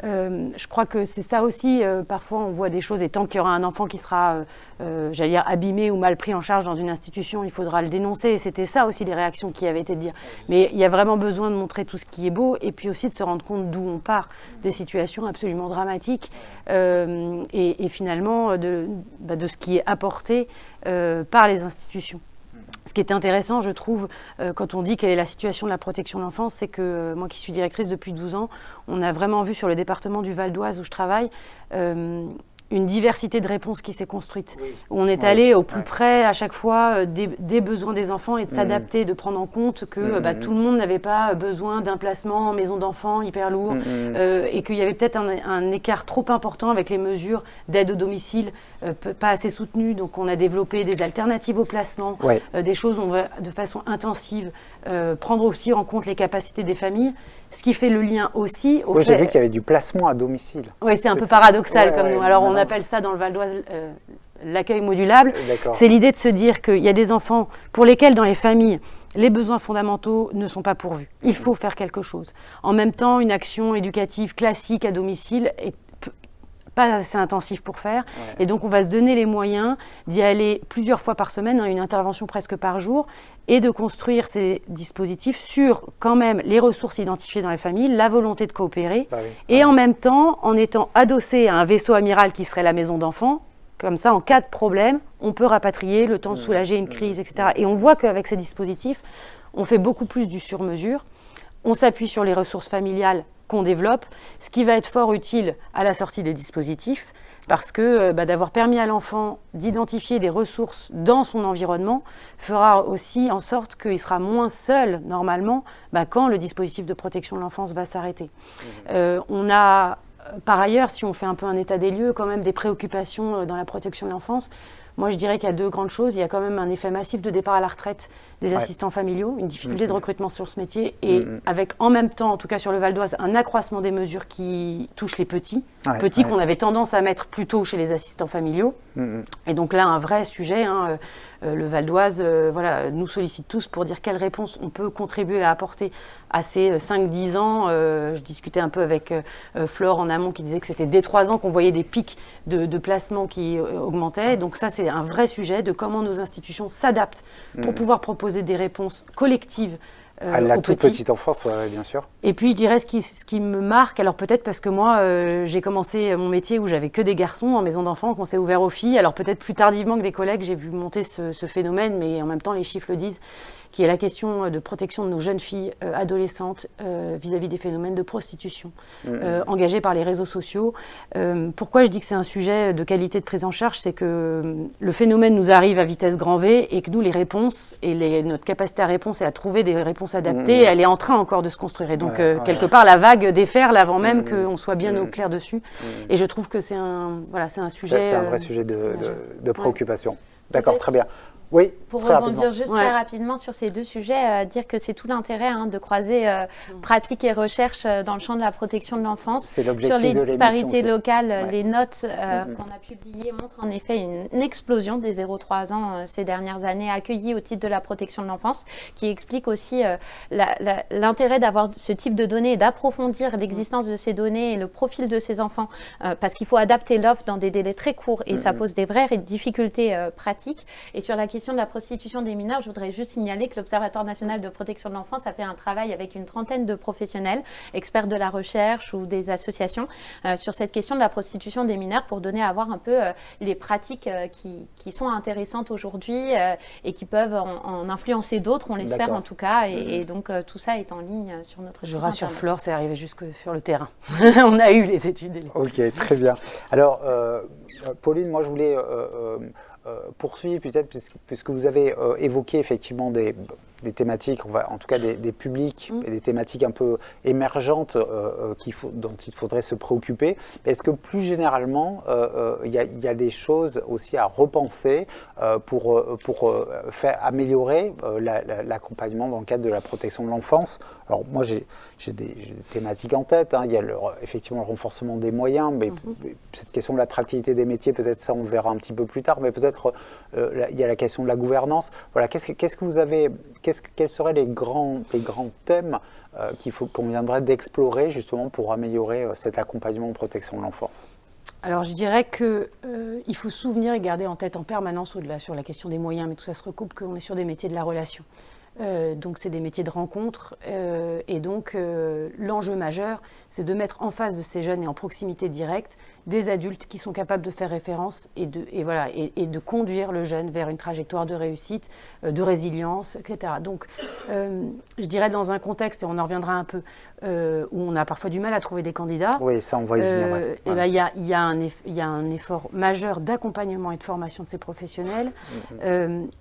Speaker 11: Je crois que c'est ça aussi, parfois on voit des choses et tant qu'il y aura un enfant qui sera, j'allais dire, abîmé ou mal pris en charge dans une institution, il faudra le dénoncer et c'était ça aussi les réactions qui avaient été dites. Mais il y a vraiment besoin de montrer tout ce qui est beau et puis aussi de se rendre compte d'où on part, des situations absolument dramatiques et finalement de ce qui est apporté par les institutions. Ce qui est intéressant, je trouve, quand on dit quelle est la situation de la protection de l'enfance, c'est que moi qui suis directrice depuis 12 ans, on a vraiment vu sur le département du Val d'Oise où je travaille, une diversité de réponses qui s'est construite. Où on est allé au plus près à chaque fois des besoins des enfants et de s'adapter, de prendre en compte que tout le monde n'avait pas besoin d'un placement en maison d'enfants hyper lourd et qu'il y avait peut-être un écart trop important avec les mesures d'aide au domicile pas assez soutenues. Donc on a développé des alternatives au placement, des choses où on va de façon intensive prendre aussi en compte les capacités des familles. Ce qui fait le lien aussi au fait...
Speaker 1: j'ai vu qu'il y avait du placement à domicile.
Speaker 11: Oui, c'est un peu paradoxal comme nous. Alors, on appelle ça dans le Val d'Oise l'accueil modulable. C'est l'idée de se dire qu'il y a des enfants pour lesquels, dans les familles, les besoins fondamentaux ne sont pas pourvus. Il faut faire quelque chose. En même temps, une action éducative classique à domicile est pas assez intensif pour faire. Et donc, on va se donner les moyens d'y aller plusieurs fois par semaine, une intervention presque par jour, et de construire ces dispositifs sur quand même les ressources identifiées dans les familles, la volonté de coopérer, et en même temps, en étant adossé à un vaisseau amiral qui serait la maison d'enfants, comme ça, en cas de problème, on peut rapatrier, le temps de soulager une crise, etc. Et on voit qu'avec ces dispositifs, on fait beaucoup plus du sur-mesure. On s'appuie sur les ressources familiales qu'on développe, ce qui va être fort utile à la sortie des dispositifs, parce que d'avoir permis à l'enfant d'identifier des ressources dans son environnement fera aussi en sorte qu'il sera moins seul, normalement, quand le dispositif de protection de l'enfance va s'arrêter. On a, par ailleurs, si on fait un peu un état des lieux, quand même des préoccupations dans la protection de l'enfance. Moi, je dirais qu'il y a 2 grandes choses. Il y a quand même un effet massif de départ à la retraite des assistants familiaux, une difficulté de recrutement sur ce métier, et avec en même temps, en tout cas sur le Val d'Oise, un accroissement des mesures qui touchent les petits, qu'on avait tendance à mettre plutôt chez les assistants familiaux. Et donc là, un vrai sujet. Le Val d'Oise nous sollicite tous pour dire quelle réponse on peut contribuer à apporter à ces 5-10 ans. Je discutais un peu avec Flore en amont qui disait que c'était dès 3 ans qu'on voyait des pics de placement qui augmentaient. Donc ça, c'est un vrai sujet de comment nos institutions s'adaptent pour pouvoir proposer des réponses collectives
Speaker 1: À la
Speaker 11: aux
Speaker 1: toute
Speaker 11: petits.
Speaker 1: petite enfance, ouais, bien sûr.
Speaker 11: Et puis je dirais ce qui me marque, alors peut-être parce que moi j'ai commencé mon métier où j'avais que des garçons en maison d'enfants, qu'on s'est ouvert aux filles, alors peut-être plus tardivement que des collègues, j'ai vu monter ce phénomène, mais en même temps les chiffres le disent, qui est la question de protection de nos jeunes filles adolescentes vis-à-vis des phénomènes de prostitution engagés par les réseaux sociaux. Pourquoi je dis que c'est un sujet de qualité de prise en charge, c'est que le phénomène nous arrive à vitesse grand V et que nous les réponses et notre capacité à réponse et à trouver des réponses adaptées, elle est en train encore de se construire. Et donc quelque part la vague déferle avant même qu'on soit bien au clair dessus. Et je trouve que c'est un sujet...
Speaker 1: C'est un vrai sujet de préoccupation. D'accord, très bien. Oui,
Speaker 10: pour
Speaker 1: très
Speaker 10: rebondir
Speaker 1: rapidement.
Speaker 10: juste très rapidement sur ces deux sujets, dire que c'est tout l'intérêt de croiser pratique et recherche dans le champ de la protection de l'enfance.
Speaker 1: C'est l'objectif
Speaker 10: Sur les
Speaker 1: de
Speaker 10: disparités
Speaker 1: l'émission,
Speaker 10: locales, les notes qu'on a publiées montrent en effet une explosion des 0-3 ans ces dernières années accueillies au titre de la protection de l'enfance, qui explique aussi l'intérêt d'avoir ce type de données et d'approfondir l'existence de ces données et le profil de ces enfants, parce qu'il faut adapter l'offre dans des délais très courts et ça pose des vraies difficultés pratiques. Et sur la question de la prostitution des mineurs, je voudrais juste signaler que l'Observatoire national de protection de l'enfance a fait un travail avec une trentaine de professionnels, experts de la recherche ou des associations, sur cette question de la prostitution des mineurs pour donner à voir un peu les pratiques qui sont intéressantes aujourd'hui et qui peuvent en influencer d'autres, on l'espère en tout cas. Et donc tout ça est en ligne sur notre site.
Speaker 11: Je rassure Flore, c'est arrivé jusque sur le terrain. On a eu les études.
Speaker 1: Ok, très bien. Alors, Pauline, moi je voulais... poursuivre peut-être, puisque vous avez évoqué effectivement des thématiques, en tout cas des publics et des thématiques un peu émergentes dont il faudrait se préoccuper. Est-ce que plus généralement, il y a des choses aussi à repenser pour faire améliorer l'accompagnement dans le cadre de la protection de l'enfance? Alors moi j'ai des thématiques en tête, il y a effectivement le renforcement des moyens, mais cette question de l'attractivité des métiers, peut-être ça on le verra un petit peu plus tard, mais peut-être il y a la question de la gouvernance. Voilà, qu'est-ce que vous avez, quels seraient les grands thèmes qu'on viendrait d'explorer justement pour améliorer cet accompagnement en protection de l'enfance?
Speaker 11: Alors je dirais qu'il faut se souvenir et garder en tête en permanence, au-delà sur la question des moyens, mais tout ça se recoupe, qu'on est sur des métiers de la relation. Donc c'est des métiers de rencontre et donc l'enjeu majeur, c'est de mettre en face de ces jeunes et en proximité directe des adultes qui sont capables de faire référence et de conduire le jeune vers une trajectoire de réussite, de résilience, etc. Donc je dirais dans un contexte, et on en reviendra un peu, où on a parfois du mal à trouver des candidats.
Speaker 1: Oui, ça on va y venir.
Speaker 11: Il y a un effort majeur d'accompagnement et de formation de ces professionnels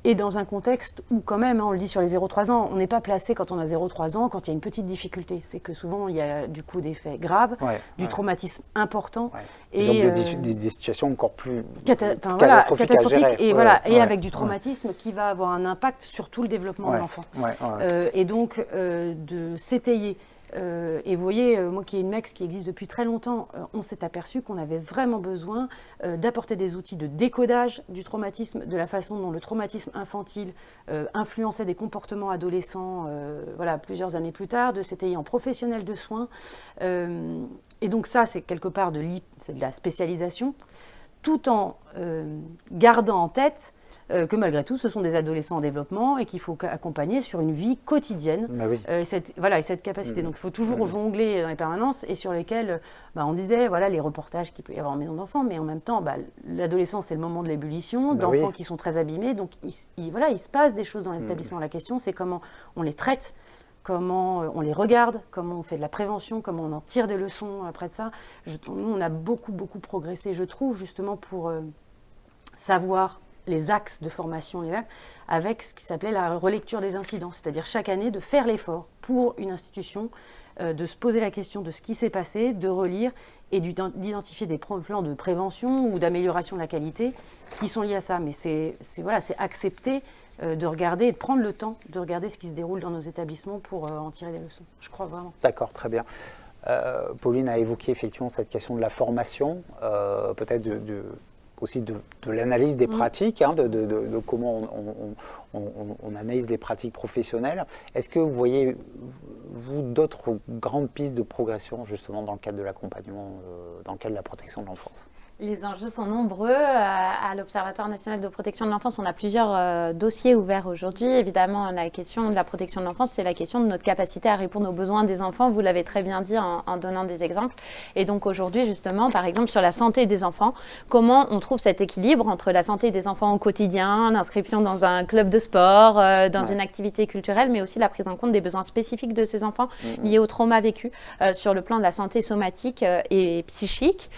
Speaker 11: et dans un contexte où quand même, on le dit sur les 0-3 ans, on n'est pas placé quand on a 0-3 ans, quand il y a une petite difficulté. C'est que souvent il y a du coup des faits graves, du traumatisme important.
Speaker 1: Et donc des situations encore plus
Speaker 11: catastrophiques à gérer. Et avec du traumatisme qui va avoir un impact sur tout le développement de l'enfant. Et donc de s'étayer. Et vous voyez, moi qui ai une MEX qui existe depuis très longtemps, on s'est aperçu qu'on avait vraiment besoin d'apporter des outils de décodage du traumatisme, de la façon dont le traumatisme infantile influençait des comportements adolescents plusieurs années plus tard, de s'étayer en professionnel de soins. Et donc ça, c'est quelque part de la spécialisation, tout en gardant en tête que malgré tout, ce sont des adolescents en développement et qu'il faut accompagner sur une vie quotidienne. Cette capacité. Donc il faut toujours jongler dans les permanences et sur lesquelles on disait les reportages qu'il peut y avoir en maison d'enfants, mais en même temps, l'adolescence, c'est le moment de l'ébullition, d'enfants qui sont très abîmés. Donc il se passe des choses dans les établissements. La question, c'est comment on les traite, comment on les regarde, comment on fait de la prévention, comment on en tire des leçons après de ça. Nous, on a beaucoup progressé, je trouve, justement pour savoir les axes de formation, avec ce qui s'appelait la relecture des incidents, c'est-à-dire chaque année de faire l'effort pour une institution, de se poser la question de ce qui s'est passé, de relire et d'identifier des plans de prévention ou d'amélioration de la qualité qui sont liés à ça. Mais c'est accepter de regarder et de prendre le temps de regarder ce qui se déroule dans nos établissements pour en tirer des leçons. Je crois vraiment.
Speaker 1: D'accord, très bien. Pauline a évoqué effectivement cette question de la formation, peut-être aussi de l'analyse des pratiques, de comment on analyse les pratiques professionnelles. Est-ce que vous voyez, vous, d'autres grandes pistes de progression justement dans le cadre de l'accompagnement, dans le cadre de la protection de l'enfance?
Speaker 10: Les enjeux sont nombreux. À l'Observatoire national de protection de l'enfance, on a plusieurs dossiers ouverts aujourd'hui. Évidemment, la question de la protection de l'enfance, c'est la question de notre capacité à répondre aux besoins des enfants. Vous l'avez très bien dit en donnant des exemples. Et donc aujourd'hui, justement, par exemple, sur la santé des enfants, comment on trouve cet équilibre entre la santé des enfants au quotidien, l'inscription dans un club de sport, dans une activité culturelle, mais aussi la prise en compte des besoins spécifiques de ces enfants liés au trauma vécu sur le plan de la santé somatique et psychique.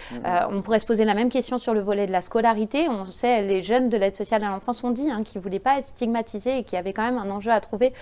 Speaker 10: On pourrait se poser la même question sur le volet de la scolarité. On sait, les jeunes de l'aide sociale à l'enfance ont dit qu'ils ne voulaient pas être stigmatisés et qu'il y avait quand même un enjeu à trouver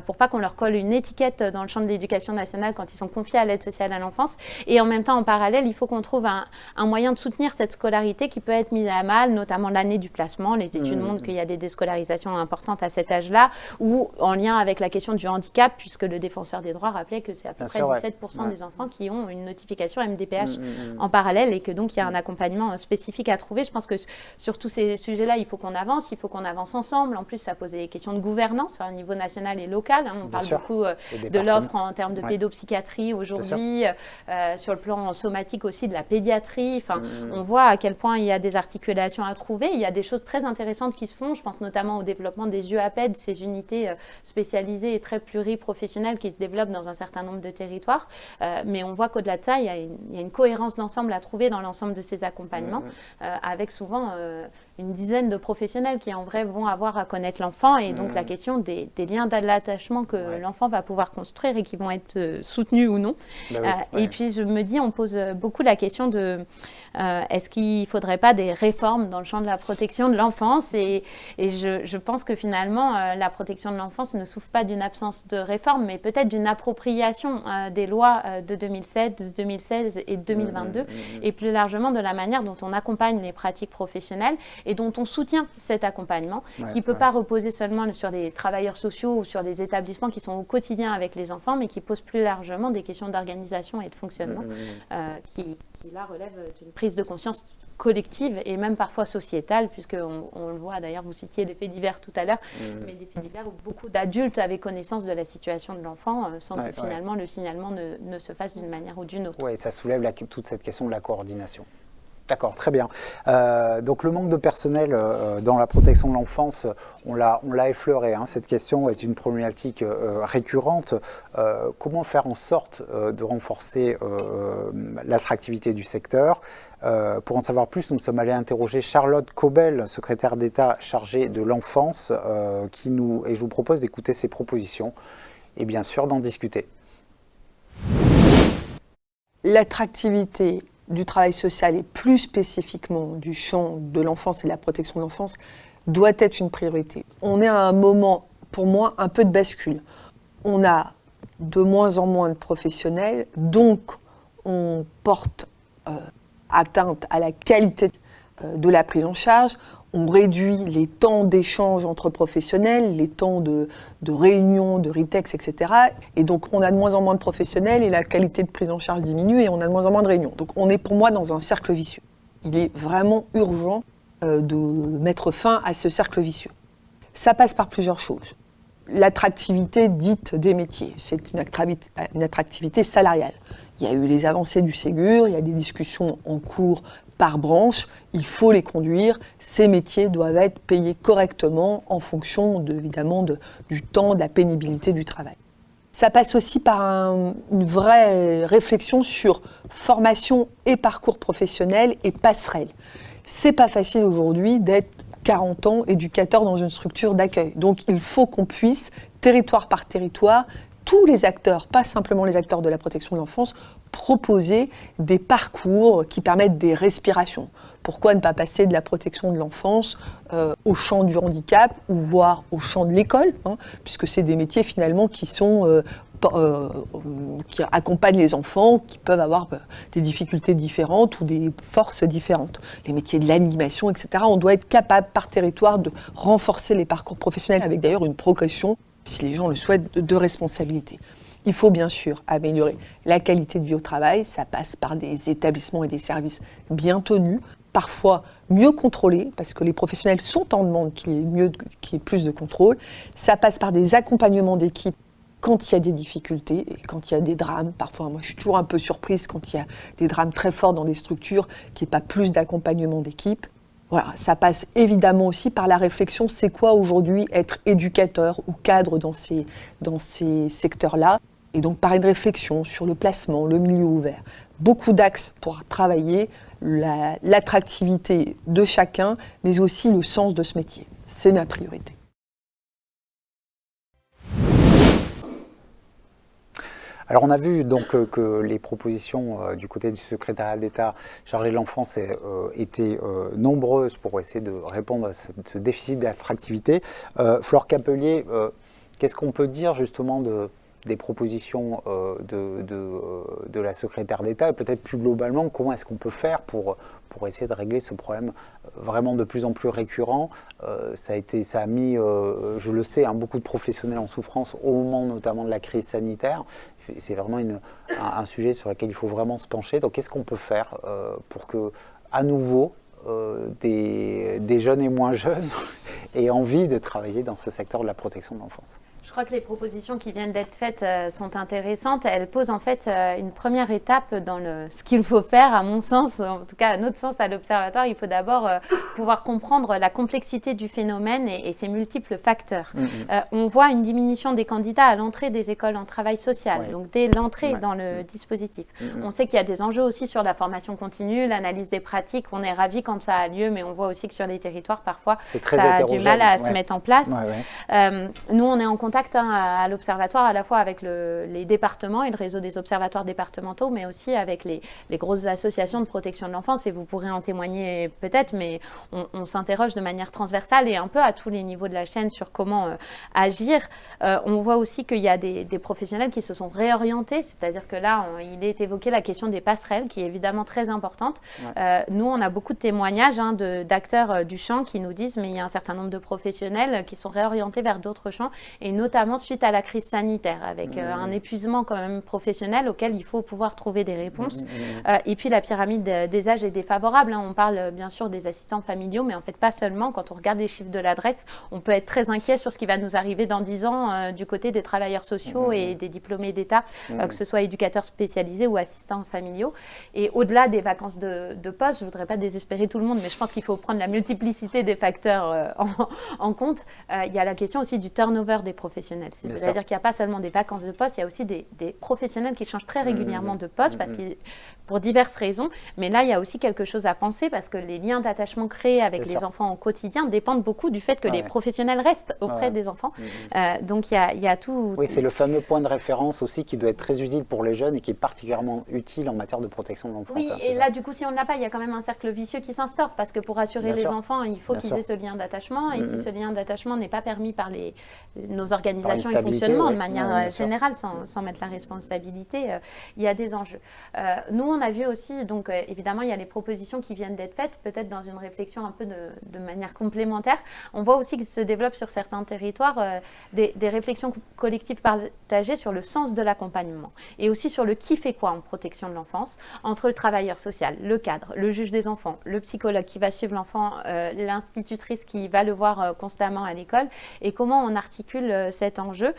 Speaker 10: pour pas qu'on leur colle une étiquette dans le champ de l'éducation nationale quand ils sont confiés à l'aide sociale à l'enfance. Et en même temps, en parallèle, il faut qu'on trouve un moyen de soutenir cette scolarité qui peut être mise à mal, notamment l'année du placement. Les études montrent qu'il y a des déscolarisations importantes à cet âge-là, ou en lien avec la question du handicap, puisque le défenseur des droits rappelait que c'est à peu près 17% des enfants qui ont une notification MDPH en parallèle, et que donc il y a un accompagnement spécifique à trouver. Je pense que sur tous ces sujets-là, il faut qu'on avance ensemble. En plus, ça pose des questions de gouvernance à un niveau national et local. On parle beaucoup de l'offre en termes de pédopsychiatrie aujourd'hui, sur le plan somatique aussi de la pédiatrie. Enfin, on voit à quel point il y a des articulations à trouver. Il y a des choses très intéressantes qui se font. Je pense notamment au développement des UAPED, ces unités spécialisées et très pluriprofessionnelles qui se développent dans un certain nombre de territoires. Mais on voit qu'au-delà de ça, il y a une cohérence d'ensemble à trouver dans l'ensemble de ces accompagnements, avec souvent une dizaine de professionnels qui en vrai vont avoir à connaître l'enfant, et donc la question des liens d'attachement que l'enfant va pouvoir construire et qui vont être soutenus ou non. Et puis je me dis, on pose beaucoup la question de est-ce qu'il ne faudrait pas des réformes dans le champ de la protection de l'enfance, et je pense que finalement la protection de l'enfance ne souffre pas d'une absence de réforme, mais peut-être d'une appropriation des lois de 2007, de 2016 et de 2022, et plus largement de la manière dont on accompagne les pratiques professionnelles et dont on soutient cet accompagnement, qui ne peut pas reposer seulement sur des travailleurs sociaux ou sur des établissements qui sont au quotidien avec les enfants, mais qui pose plus largement des questions d'organisation et de fonctionnement qui là relèvent d'une prise de conscience collective et même parfois sociétale, puisqu'on le voit d'ailleurs, vous citiez des faits divers tout à l'heure, mais des faits divers où beaucoup d'adultes avaient connaissance de la situation de l'enfant sans que finalement le signalement ne se fasse d'une manière ou d'une autre.
Speaker 1: Oui, ça soulève toute cette question de la coordination. D'accord, très bien. Donc le manque de personnel dans la protection de l'enfance, on l'a effleuré. Cette question est une problématique récurrente. Comment faire en sorte de renforcer l'attractivité du secteur ? Pour en savoir plus, nous sommes allés interroger Charlotte Cobel, secrétaire d'État chargée de l'enfance, et je vous propose d'écouter ses propositions et bien sûr d'en discuter.
Speaker 12: L'attractivité du travail social et plus spécifiquement du champ de l'enfance et de la protection de l'enfance doit être une priorité. On est à un moment, pour moi, un peu de bascule. On a de moins en moins de professionnels, donc on porte atteinte à la qualité de la prise en charge. On réduit les temps d'échange entre professionnels, les temps de réunion, de ritex, etc. Et donc, on a de moins en moins de professionnels et la qualité de prise en charge diminue et on a de moins en moins de réunions. Donc, on est pour moi dans un cercle vicieux. Il est vraiment urgent de mettre fin à ce cercle vicieux. Ça passe par plusieurs choses. L'attractivité dite des métiers, c'est une attractivité salariale. Il y a eu les avancées du Ségur, il y a des discussions en cours par branche, il faut les conduire. Ces métiers doivent être payés correctement en fonction évidemment du temps, de la pénibilité du travail. Ça passe aussi par une vraie réflexion sur formation et parcours professionnel et passerelle. C'est pas facile aujourd'hui d'être 40 ans éducateur dans une structure d'accueil. Donc il faut qu'on puisse, territoire par territoire, tous les acteurs, pas simplement les acteurs de la protection de l'enfance, proposer des parcours qui permettent des respirations. Pourquoi ne pas passer de la protection de l'enfance au champ du handicap ou voire au champ de l'école, puisque c'est des métiers finalement qui sont qui accompagnent les enfants, qui peuvent avoir des difficultés différentes ou des forces différentes. Les métiers de l'animation, etc. On doit être capable par territoire de renforcer les parcours professionnels avec d'ailleurs une progression, si les gens le souhaitent, de responsabilité. Il faut bien sûr améliorer la qualité de vie au travail. Ça passe par des établissements et des services bien tenus, parfois mieux contrôlés, parce que les professionnels sont en demande qu'il y ait plus de contrôle. Ça passe par des accompagnements d'équipe quand il y a des difficultés et quand il y a des drames. Parfois, moi, je suis toujours un peu surprise quand il y a des drames très forts dans des structures, qu'il n'y ait pas plus d'accompagnement d'équipe. Voilà, ça passe évidemment aussi par la réflexion, c'est quoi aujourd'hui être éducateur ou cadre dans ces secteurs-là, et donc par une réflexion sur le placement, le milieu ouvert. Beaucoup d'axes pour travailler l'attractivité de chacun, mais aussi le sens de ce métier. C'est ma priorité.
Speaker 1: Alors on a vu donc que les propositions du côté du secrétariat d'État chargé de l'enfance étaient nombreuses pour essayer de répondre à ce déficit d'attractivité. Flore Capelier, qu'est-ce qu'on peut dire justement des propositions de la secrétaire d'État et peut-être plus globalement, comment est-ce qu'on peut faire pour essayer de régler ce problème vraiment de plus en plus récurrent. Ça a mis, je le sais, beaucoup de professionnels en souffrance au moment notamment de la crise sanitaire. C'est vraiment un sujet sur lequel il faut vraiment se pencher. Donc qu'est-ce qu'on peut faire pour que, à nouveau, des jeunes et moins jeunes aient envie de travailler dans ce secteur de la protection de l'enfance?
Speaker 10: Je crois que les propositions qui viennent d'être faites sont intéressantes. Elles posent en fait une première étape dans ce qu'il faut faire, à mon sens, en tout cas à notre sens à l'Observatoire. Il faut d'abord pouvoir comprendre la complexité du phénomène et ses multiples facteurs. On voit une diminution des candidats à l'entrée des écoles en travail social, donc dès l'entrée dans le dispositif. On sait qu'il y a des enjeux aussi sur la formation continue, l'analyse des pratiques. On est ravis quand ça a lieu, mais on voit aussi que sur les territoires, parfois, ça a du mal à se mettre en place. Nous, on est en contact à l'Observatoire, à la fois avec les départements et le réseau des observatoires départementaux, mais aussi avec les grosses associations de protection de l'enfance, et vous pourrez en témoigner peut-être, mais on s'interroge de manière transversale et un peu à tous les niveaux de la chaîne sur comment agir. On voit aussi qu'il y a des professionnels qui se sont réorientés, c'est-à-dire que là, il est évoqué la question des passerelles, qui est évidemment très importante. Nous, on a beaucoup de témoignages d'acteurs du champ qui nous disent, mais il y a un certain nombre de professionnels qui sont réorientés vers d'autres champs, et notamment suite à la crise sanitaire, avec un épuisement quand même professionnel auquel il faut pouvoir trouver des réponses. Et puis la pyramide des âges est défavorable. On parle bien sûr des assistants familiaux, mais en fait pas seulement. Quand on regarde les chiffres de l'adresse, on peut être très inquiet sur ce qui va nous arriver dans 10 ans du côté des travailleurs sociaux et des diplômés d'État, que ce soit éducateurs spécialisés ou assistants familiaux. Et au-delà des vacances de poste, je ne voudrais pas désespérer tout le monde, mais je pense qu'il faut prendre la multiplicité des facteurs en compte. Il y a la question aussi du turnover des professionnels. C'est-à-dire qu'il n'y a pas seulement des vacances de poste, il y a aussi des professionnels qui changent très régulièrement de poste pour diverses raisons. Mais là, il y a aussi quelque chose à penser parce que les liens d'attachement créés avec les enfants au quotidien dépendent beaucoup du fait que les professionnels restent auprès des enfants. Donc, il y a tout...
Speaker 1: Oui, c'est le fameux point de référence aussi qui doit être très utile pour les jeunes et qui est particulièrement utile en matière de protection de l'enfant.
Speaker 10: Oui, et là, du coup, si on ne l'a pas, il y a quand même un cercle vicieux qui s'instaure parce que pour assurer les enfants, il faut qu'ils aient ce lien d'attachement. Et si ce lien d'attachement n'est pas permis par nos organisations et fonctionnement de manière générale, sans mettre la responsabilité, il y a des enjeux. Nous, on a vu aussi, donc évidemment, il y a les propositions qui viennent d'être faites, peut-être dans une réflexion un peu de manière complémentaire. On voit aussi qu'il se développe sur certains territoires des réflexions collectives partagées sur le sens de l'accompagnement et aussi sur le qui fait quoi en protection de l'enfance, entre le travailleur social, le cadre, le juge des enfants, le psychologue qui va suivre l'enfant, l'institutrice qui va le voir constamment à l'école, et comment on articule cet enjeu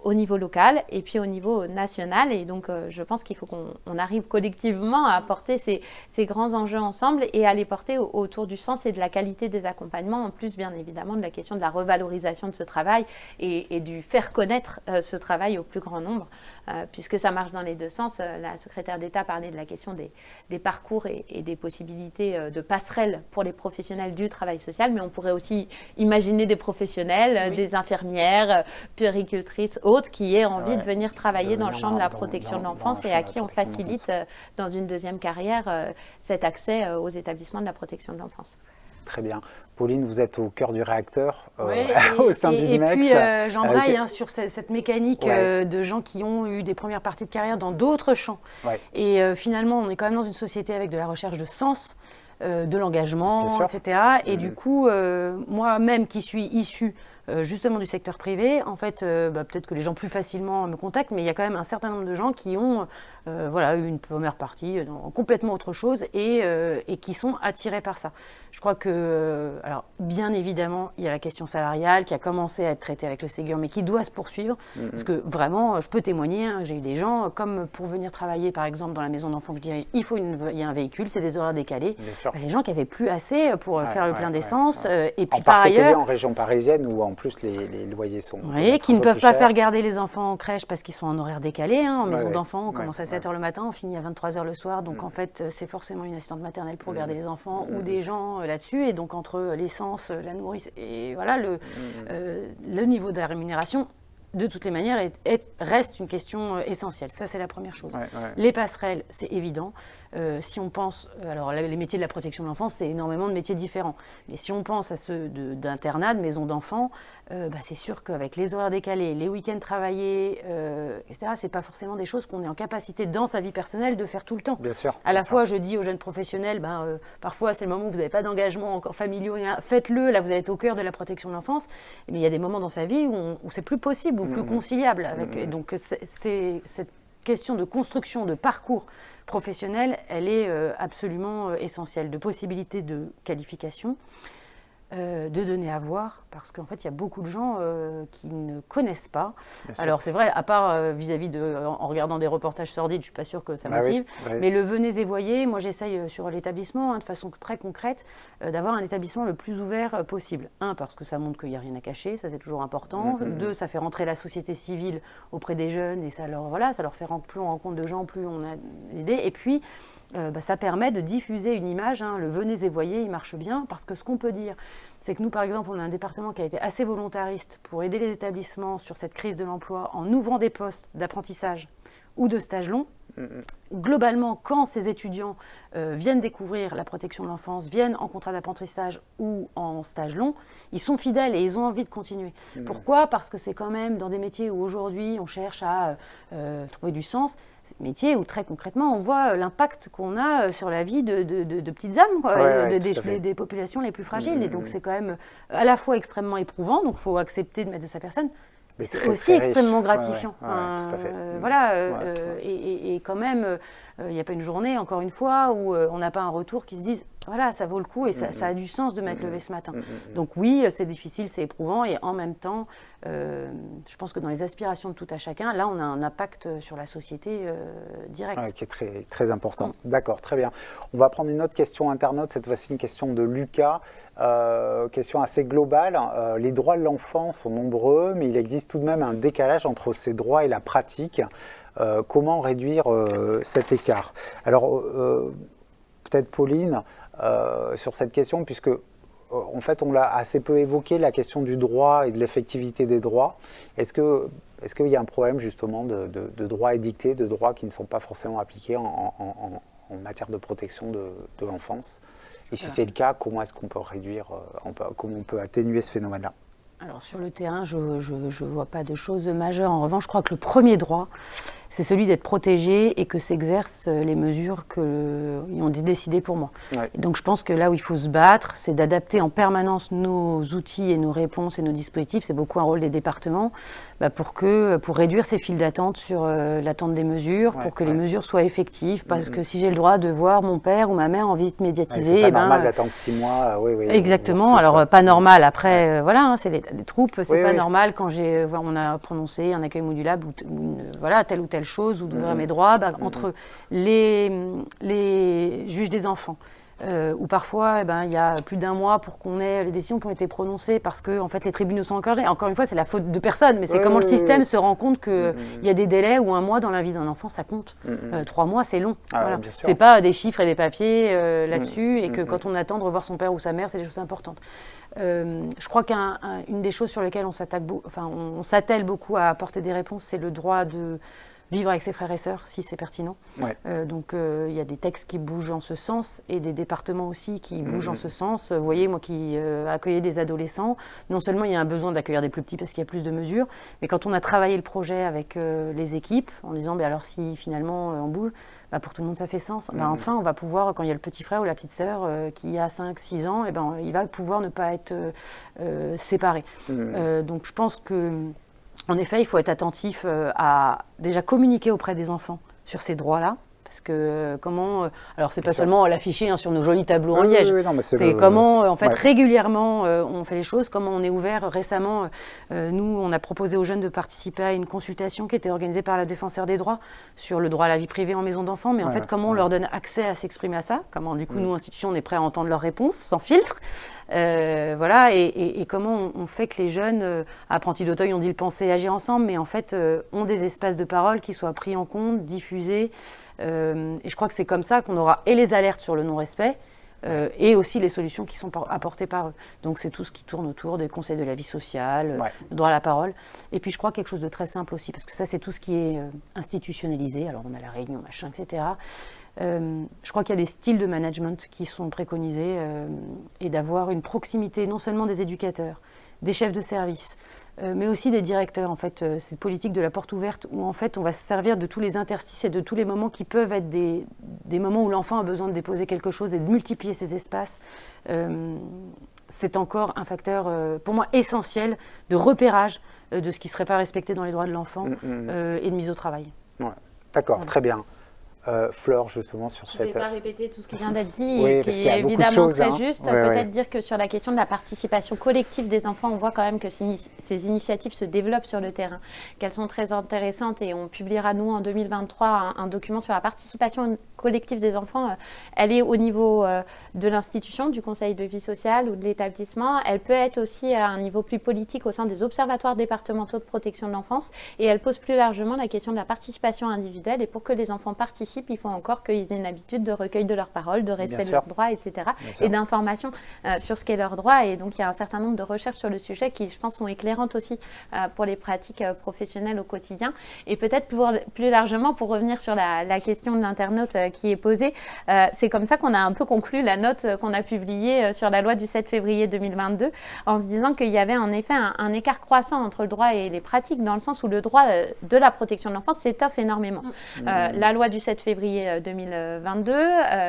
Speaker 10: au niveau local et puis au niveau national. Et donc, je pense qu'il faut qu'on arrive collectivement à porter ces grands enjeux ensemble et à les porter autour du sens et de la qualité des accompagnements, en plus, bien évidemment, de la question de la revalorisation de ce travail et du faire connaître ce travail au plus grand nombre, puisque ça marche dans les deux sens. La secrétaire d'État parlait de la question des parcours et des possibilités de passerelles pour les professionnels du travail social, mais on pourrait aussi imaginer des professionnels, des infirmières, puéricultrices, autres, qui aient envie de venir travailler dans le champ de la protection de l'enfance et à qui on facilite dans une deuxième carrière cet accès aux établissements de la protection de l'enfance.
Speaker 1: Très bien. Pauline, vous êtes au cœur du réacteur au sein du MEX.
Speaker 11: Et puis, j'embraye sur cette mécanique de gens qui ont eu des premières parties de carrière dans d'autres champs. Et finalement, on est quand même dans une société avec de la recherche de sens, de l'engagement, etc. Et du coup, moi-même qui suis issue justement du secteur privé, en fait, peut-être que les gens plus facilement me contactent, mais il y a quand même un certain nombre de gens qui ont eu une première partie dans complètement autre chose et qui sont attirés par ça. Je crois que, alors bien évidemment, il y a la question salariale qui a commencé à être traitée avec le Ségur, mais qui doit se poursuivre, parce que vraiment, je peux témoigner, hein, j'ai eu des gens, comme pour venir travailler par exemple dans la maison d'enfants que je dirige, il y a un véhicule, c'est des horaires décalés. Les gens qui n'avaient plus assez pour faire le plein d'essence, et puis
Speaker 1: en
Speaker 11: par
Speaker 1: particulier
Speaker 11: ailleurs,
Speaker 1: en région parisienne où en plus les loyers sont
Speaker 11: qui ne peuvent pas faire garder les enfants en crèche parce qu'ils sont en horaire décalé, hein, en maison d'enfants, on commence à 7h le matin, on finit à 23h le soir, donc en fait c'est forcément une assistante maternelle pour garder les enfants ou des gens là-dessus, et donc entre l'essence, la nourrice et voilà le niveau de la rémunération de toutes les manières reste une question essentielle. Ça c'est la première chose. Les passerelles, c'est évident. Si on pense, alors les métiers de la protection de l'enfance, c'est énormément de métiers différents. Mais si on pense à ceux d'internat, de maison d'enfants, c'est sûr qu'avec les horaires décalés, les week-ends travaillés, etc., c'est pas forcément des choses qu'on est en capacité dans sa vie personnelle de faire tout le temps.
Speaker 1: Bien sûr.
Speaker 11: À la fois, je dis aux jeunes professionnels, parfois c'est le moment où vous n'avez pas d'engagement encore familiaux, faites-le, là vous allez être au cœur de la protection de l'enfance. Mais il y a des moments dans sa vie où c'est plus possible ou plus conciliable. Et donc c'est cette question de construction de parcours professionnel, elle est absolument essentielle, de possibilités de qualification, de donner à voir, parce qu'en fait, il y a beaucoup de gens qui ne connaissent pas. Alors, c'est vrai, à part vis-à-vis en regardant des reportages sordides, je ne suis pas sûre que ça motive, mais le venez et voyez, moi j'essaye sur l'établissement, de façon très concrète, d'avoir un établissement le plus ouvert possible. Un, parce que ça montre qu'il n'y a rien à cacher, ça c'est toujours important. Deux, ça fait rentrer la société civile auprès des jeunes, et ça leur fait plus on rencontre de gens, plus on a d'idées. Et puis, ça permet de diffuser une image, hein, le venez et voyez, il marche bien, parce que ce qu'on peut dire, c'est que nous, par exemple, on a un département qui a été assez volontariste pour aider les établissements sur cette crise de l'emploi en ouvrant des postes d'apprentissage ou de stage long. Globalement, quand ces étudiants viennent découvrir la protection de l'enfance, viennent en contrat d'apprentissage ou en stage long, ils sont fidèles et ils ont envie de continuer. Pourquoi ? Parce que c'est quand même dans des métiers où aujourd'hui on cherche à trouver du sens, c'est des métiers où très concrètement on voit l'impact qu'on a sur la vie de petites âmes, quoi, des populations les plus fragiles. Et donc c'est quand même à la fois extrêmement éprouvant, donc il faut accepter de mettre de sa personne. Mais c'est aussi extrêmement gratifiant.
Speaker 1: Tout à fait.
Speaker 11: Et quand même, il n'y a pas une journée, encore une fois, où on n'a pas un retour qui se dise voilà, ça vaut le coup et ça a du sens de m'être levé ce matin. Donc oui, c'est difficile, c'est éprouvant, et en même temps, je pense que dans les aspirations de tout à chacun, là, on a un impact sur la société direct.
Speaker 1: Qui est très, très important. D'accord, très bien. On va prendre une autre question internaute, cette fois-ci une question de Lucas, question assez globale. Les droits de l'enfant sont nombreux, mais il existe tout de même un décalage entre ces droits et la pratique. Comment réduire cet écart ? Alors, peut-être Pauline, sur cette question, puisque en fait on l'a assez peu évoqué, la question du droit et de l'effectivité des droits. Est-ce qu'il y a un problème justement de droits édictés, de droits qui ne sont pas forcément appliqués en matière de protection de l'enfance ? Et si c'est le cas, comment est-ce qu'on peut réduire, comment on peut atténuer ce phénomène-là ?
Speaker 11: Alors sur le terrain, je ne vois pas de choses majeures. En revanche, je crois que le premier droit, c'est celui d'être protégé et que s'exercent les mesures qu'ils ont décidées pour moi. Et donc je pense que là où il faut se battre, c'est d'adapter en permanence nos outils et nos réponses et nos dispositifs. C'est beaucoup un rôle des départements pour réduire ces files d'attente sur l'attente des mesures, pour que les mesures soient effectives. Parce que si j'ai le droit de voir mon père ou ma mère en visite médiatisée...
Speaker 1: c'est pas normal d'attendre 6 mois.
Speaker 11: Exactement. Alors pas normal. Après, c'est les troupes. C'est pas normal quand on a prononcé un accueil modulable ou telle ou telle chose, ou d'ouvrir mes droits, entre les juges des enfants, où parfois il y a plus d'un mois pour qu'on ait les décisions qui ont été prononcées parce que en fait, les tribunaux sont engagés. Encore une fois, c'est la faute de personne, mais c'est comment le système se rend compte qu'il y a des délais où un mois dans la vie d'un enfant, ça compte. 3 mois, c'est long. C'est pas des chiffres et des papiers là-dessus, et que quand on attend de revoir son père ou sa mère, c'est des choses importantes. Je crois qu'une des choses sur lesquelles on s'attelle beaucoup à apporter des réponses, c'est le droit vivre avec ses frères et sœurs si c'est pertinent.
Speaker 1: Ouais.
Speaker 11: Donc il y a des textes qui bougent en ce sens et des départements aussi qui bougent en ce sens. Vous voyez, moi qui accueillais des adolescents, non seulement il y a un besoin d'accueillir des plus petits parce qu'il y a plus de mesures, mais quand on a travaillé le projet avec les équipes en disant alors si finalement on bouge, pour tout le monde ça fait sens. Enfin on va pouvoir, quand il y a le petit frère ou la petite sœur qui a 5-6 ans, il va pouvoir ne pas être séparé. Donc je pense que en effet, il faut être attentif à déjà communiquer auprès des enfants sur ces droits-là. Parce que comment... alors, c'est pas seulement l'afficher sur nos jolis tableaux en liège. C'est comment, en fait, régulièrement, on fait les choses, comment on est ouvert. Récemment, nous, on a proposé aux jeunes de participer à une consultation qui était organisée par la Défenseure des droits sur le droit à la vie privée en maison d'enfants. Mais en fait, comment on leur donne accès à s'exprimer à ça? Comment, du coup, nous, institutions, on est prêts à entendre leurs réponses, sans filtre. Voilà, et comment on fait que les jeunes, apprentis d'Auteuil, on dit le penser et agir ensemble, mais en fait, ont des espaces de parole qui soient pris en compte, diffusés. Et je crois que c'est comme ça qu'on aura et les alertes sur le non-respect et aussi les solutions qui sont apportées par eux. Donc c'est tout ce qui tourne autour des conseils de la vie sociale, le droit à la parole. Et puis je crois quelque chose de très simple aussi, parce que ça c'est tout ce qui est institutionnalisé. Alors on a la réunion, machin, etc. Je crois qu'il y a des styles de management qui sont préconisés et d'avoir une proximité non seulement des éducateurs, des chefs de service, mais aussi des directeurs. En fait, cette politique de la porte ouverte où en fait on va se servir de tous les interstices et de tous les moments qui peuvent être des moments où l'enfant a besoin de déposer quelque chose et de multiplier ces espaces. C'est encore un facteur, pour moi, essentiel de repérage de ce qui ne serait pas respecté dans les droits de l'enfant et de mise au travail.
Speaker 1: Ouais. D'accord, très bien. Fleur, justement, sur cette...
Speaker 10: Je ne vais pas répéter tout ce qui vient d'être dit,
Speaker 1: oui,
Speaker 10: et qui est évidemment très juste. Peut-être dire que sur la question de la participation collective des enfants, on voit quand même que ces initiatives se développent sur le terrain, qu'elles sont très intéressantes, et on publiera, nous, en 2023, un document sur la participation collective des enfants. Elle est au niveau de l'institution, du conseil de vie sociale ou de l'établissement. Elle peut être aussi à un niveau plus politique au sein des observatoires départementaux de protection de l'enfance, et elle pose plus largement la question de la participation individuelle. Et pour que les enfants participent, il faut encore qu'ils aient une habitude de recueil de leurs paroles, de respect de leurs droits, etc. Et d'information sur ce qu'est leur droit. Et donc, il y a un certain nombre de recherches sur le sujet qui, je pense, sont éclairantes aussi pour les pratiques professionnelles au quotidien. Et peut-être plus largement, pour revenir sur la question de l'internaute qui est posée, c'est comme ça qu'on a un peu conclu la note qu'on a publiée sur la loi du 7 février 2022, en se disant qu'il y avait en effet un écart croissant entre le droit et les pratiques, dans le sens où le droit de la protection de l'enfance s'étoffe énormément. La loi du 7 février 2022,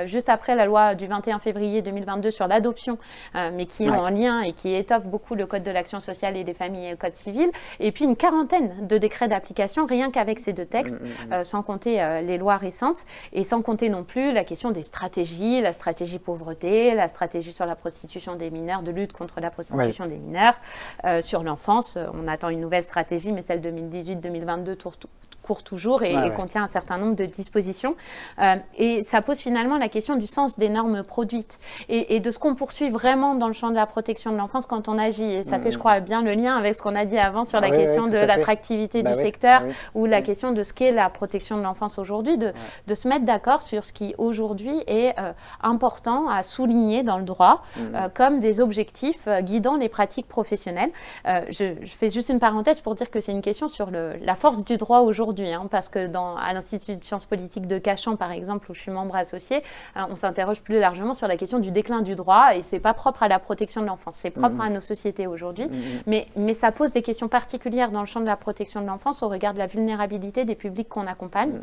Speaker 10: juste après la loi du 21 février 2022 sur l'adoption, mais qui est en lien et qui étoffe beaucoup le Code de l'action sociale et des familles et le Code civil, et puis une quarantaine de décrets d'application, rien qu'avec ces deux textes, sans compter les lois récentes, et sans compter non plus la question des stratégies, la stratégie pauvreté, la stratégie sur la prostitution des mineurs, de lutte contre la prostitution des mineurs, sur l'enfance. On attend une nouvelle stratégie, mais celle 2018-2022 court toujours et contient un certain nombre de dispositions. Et ça pose finalement la question du sens des normes produites et de ce qu'on poursuit vraiment dans le champ de la protection de l'enfance quand on agit. Et ça fait, je crois, bien le lien avec ce qu'on a dit avant sur la question de l'attractivité du secteur ou la question de ce qu'est la protection de l'enfance aujourd'hui, de se mettre d'accord sur ce qui aujourd'hui est important à souligner dans le droit comme des objectifs guidant les pratiques professionnelles. Je fais juste une parenthèse pour dire que c'est une question sur la force du droit aujourd'hui. Parce que à l'Institut de sciences politiques de Cachan, par exemple, où je suis membre associé, on s'interroge plus largement sur la question du déclin du droit, et c'est pas propre à la protection de l'enfance, c'est propre à nos sociétés aujourd'hui, mais ça pose des questions particulières dans le champ de la protection de l'enfance au regard de la vulnérabilité des publics qu'on accompagne,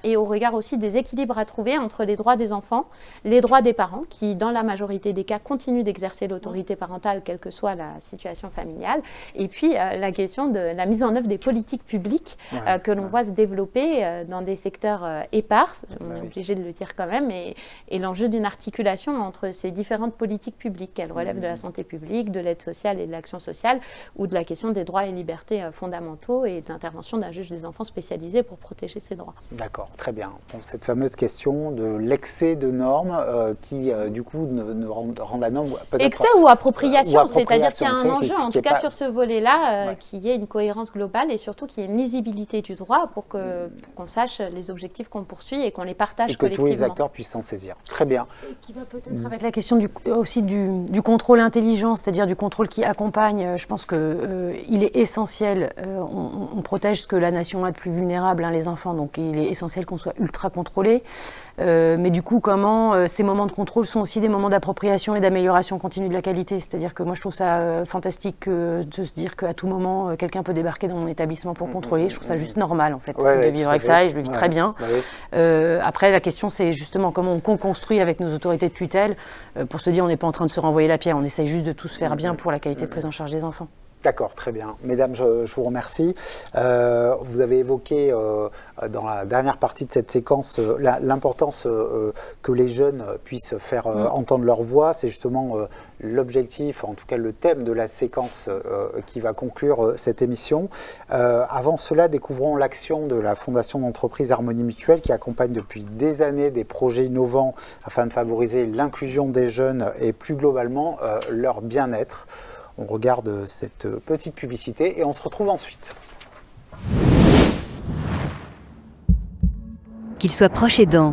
Speaker 10: et au regard aussi des équilibres à trouver entre les droits des enfants, les droits des parents, qui dans la majorité des cas continuent d'exercer l'autorité parentale, quelle que soit la situation familiale, et puis la question de la mise en œuvre des politiques publiques que l'on voit se développer dans des secteurs épars, on est obligé de le dire quand même, et l'enjeu d'une articulation entre ces différentes politiques publiques, qu'elles relèvent de la santé publique, de l'aide sociale et de l'action sociale, ou de la question des droits et libertés fondamentaux et de l'intervention d'un juge des enfants spécialisé pour protéger ces droits.
Speaker 1: D'accord, très bien. Bon, cette fameuse question de l'excès de normes qui, du coup, ne rend la norme peut-être...
Speaker 10: Excès ou appropriation, c'est-à-dire qu'il y a un enjeu, en tout cas sur ce volet-là, qu'il y ait une cohérence globale et surtout qu'il y ait une lisibilité du droit pour qu'on sache les objectifs qu'on poursuit et qu'on les partage
Speaker 1: et que
Speaker 10: collectivement.
Speaker 1: tous les acteurs puissent s'en saisir. Très bien.
Speaker 11: Et qui va peut-être avec la question aussi du contrôle intelligent, c'est-à-dire du contrôle qui accompagne. Je pense qu'il est essentiel. On protège ce que la nation a de plus vulnérable, hein, les enfants, donc il est essentiel qu'on soit ultra contrôlé. Mais du coup, comment ces moments de contrôle sont aussi des moments d'appropriation et d'amélioration continue de la qualité. C'est-à-dire que moi, je trouve ça fantastique de se dire qu'à tout moment, quelqu'un peut débarquer dans mon établissement pour contrôler. Je trouve ça juste normal, en fait, de vivre avec ça, et je le vis très bien. Après, la question, c'est justement comment on co-construit avec nos autorités de tutelle pour se dire on n'est pas en train de se renvoyer la pierre, on essaye juste de tous faire bien pour la qualité de prise en charge des enfants.
Speaker 1: D'accord, très bien. Mesdames, je vous remercie. Vous avez évoqué dans la dernière partie de cette séquence l'importance que les jeunes puissent faire entendre leur voix. C'est justement l'objectif, en tout cas le thème de la séquence qui va conclure cette émission. Avant cela, découvrons l'action de la Fondation d'entreprise Harmonie Mutuelle qui accompagne depuis des années des projets innovants afin de favoriser l'inclusion des jeunes et plus globalement leur bien-être. On regarde cette petite publicité et on se retrouve ensuite.
Speaker 13: Qu'ils soient proches aidants,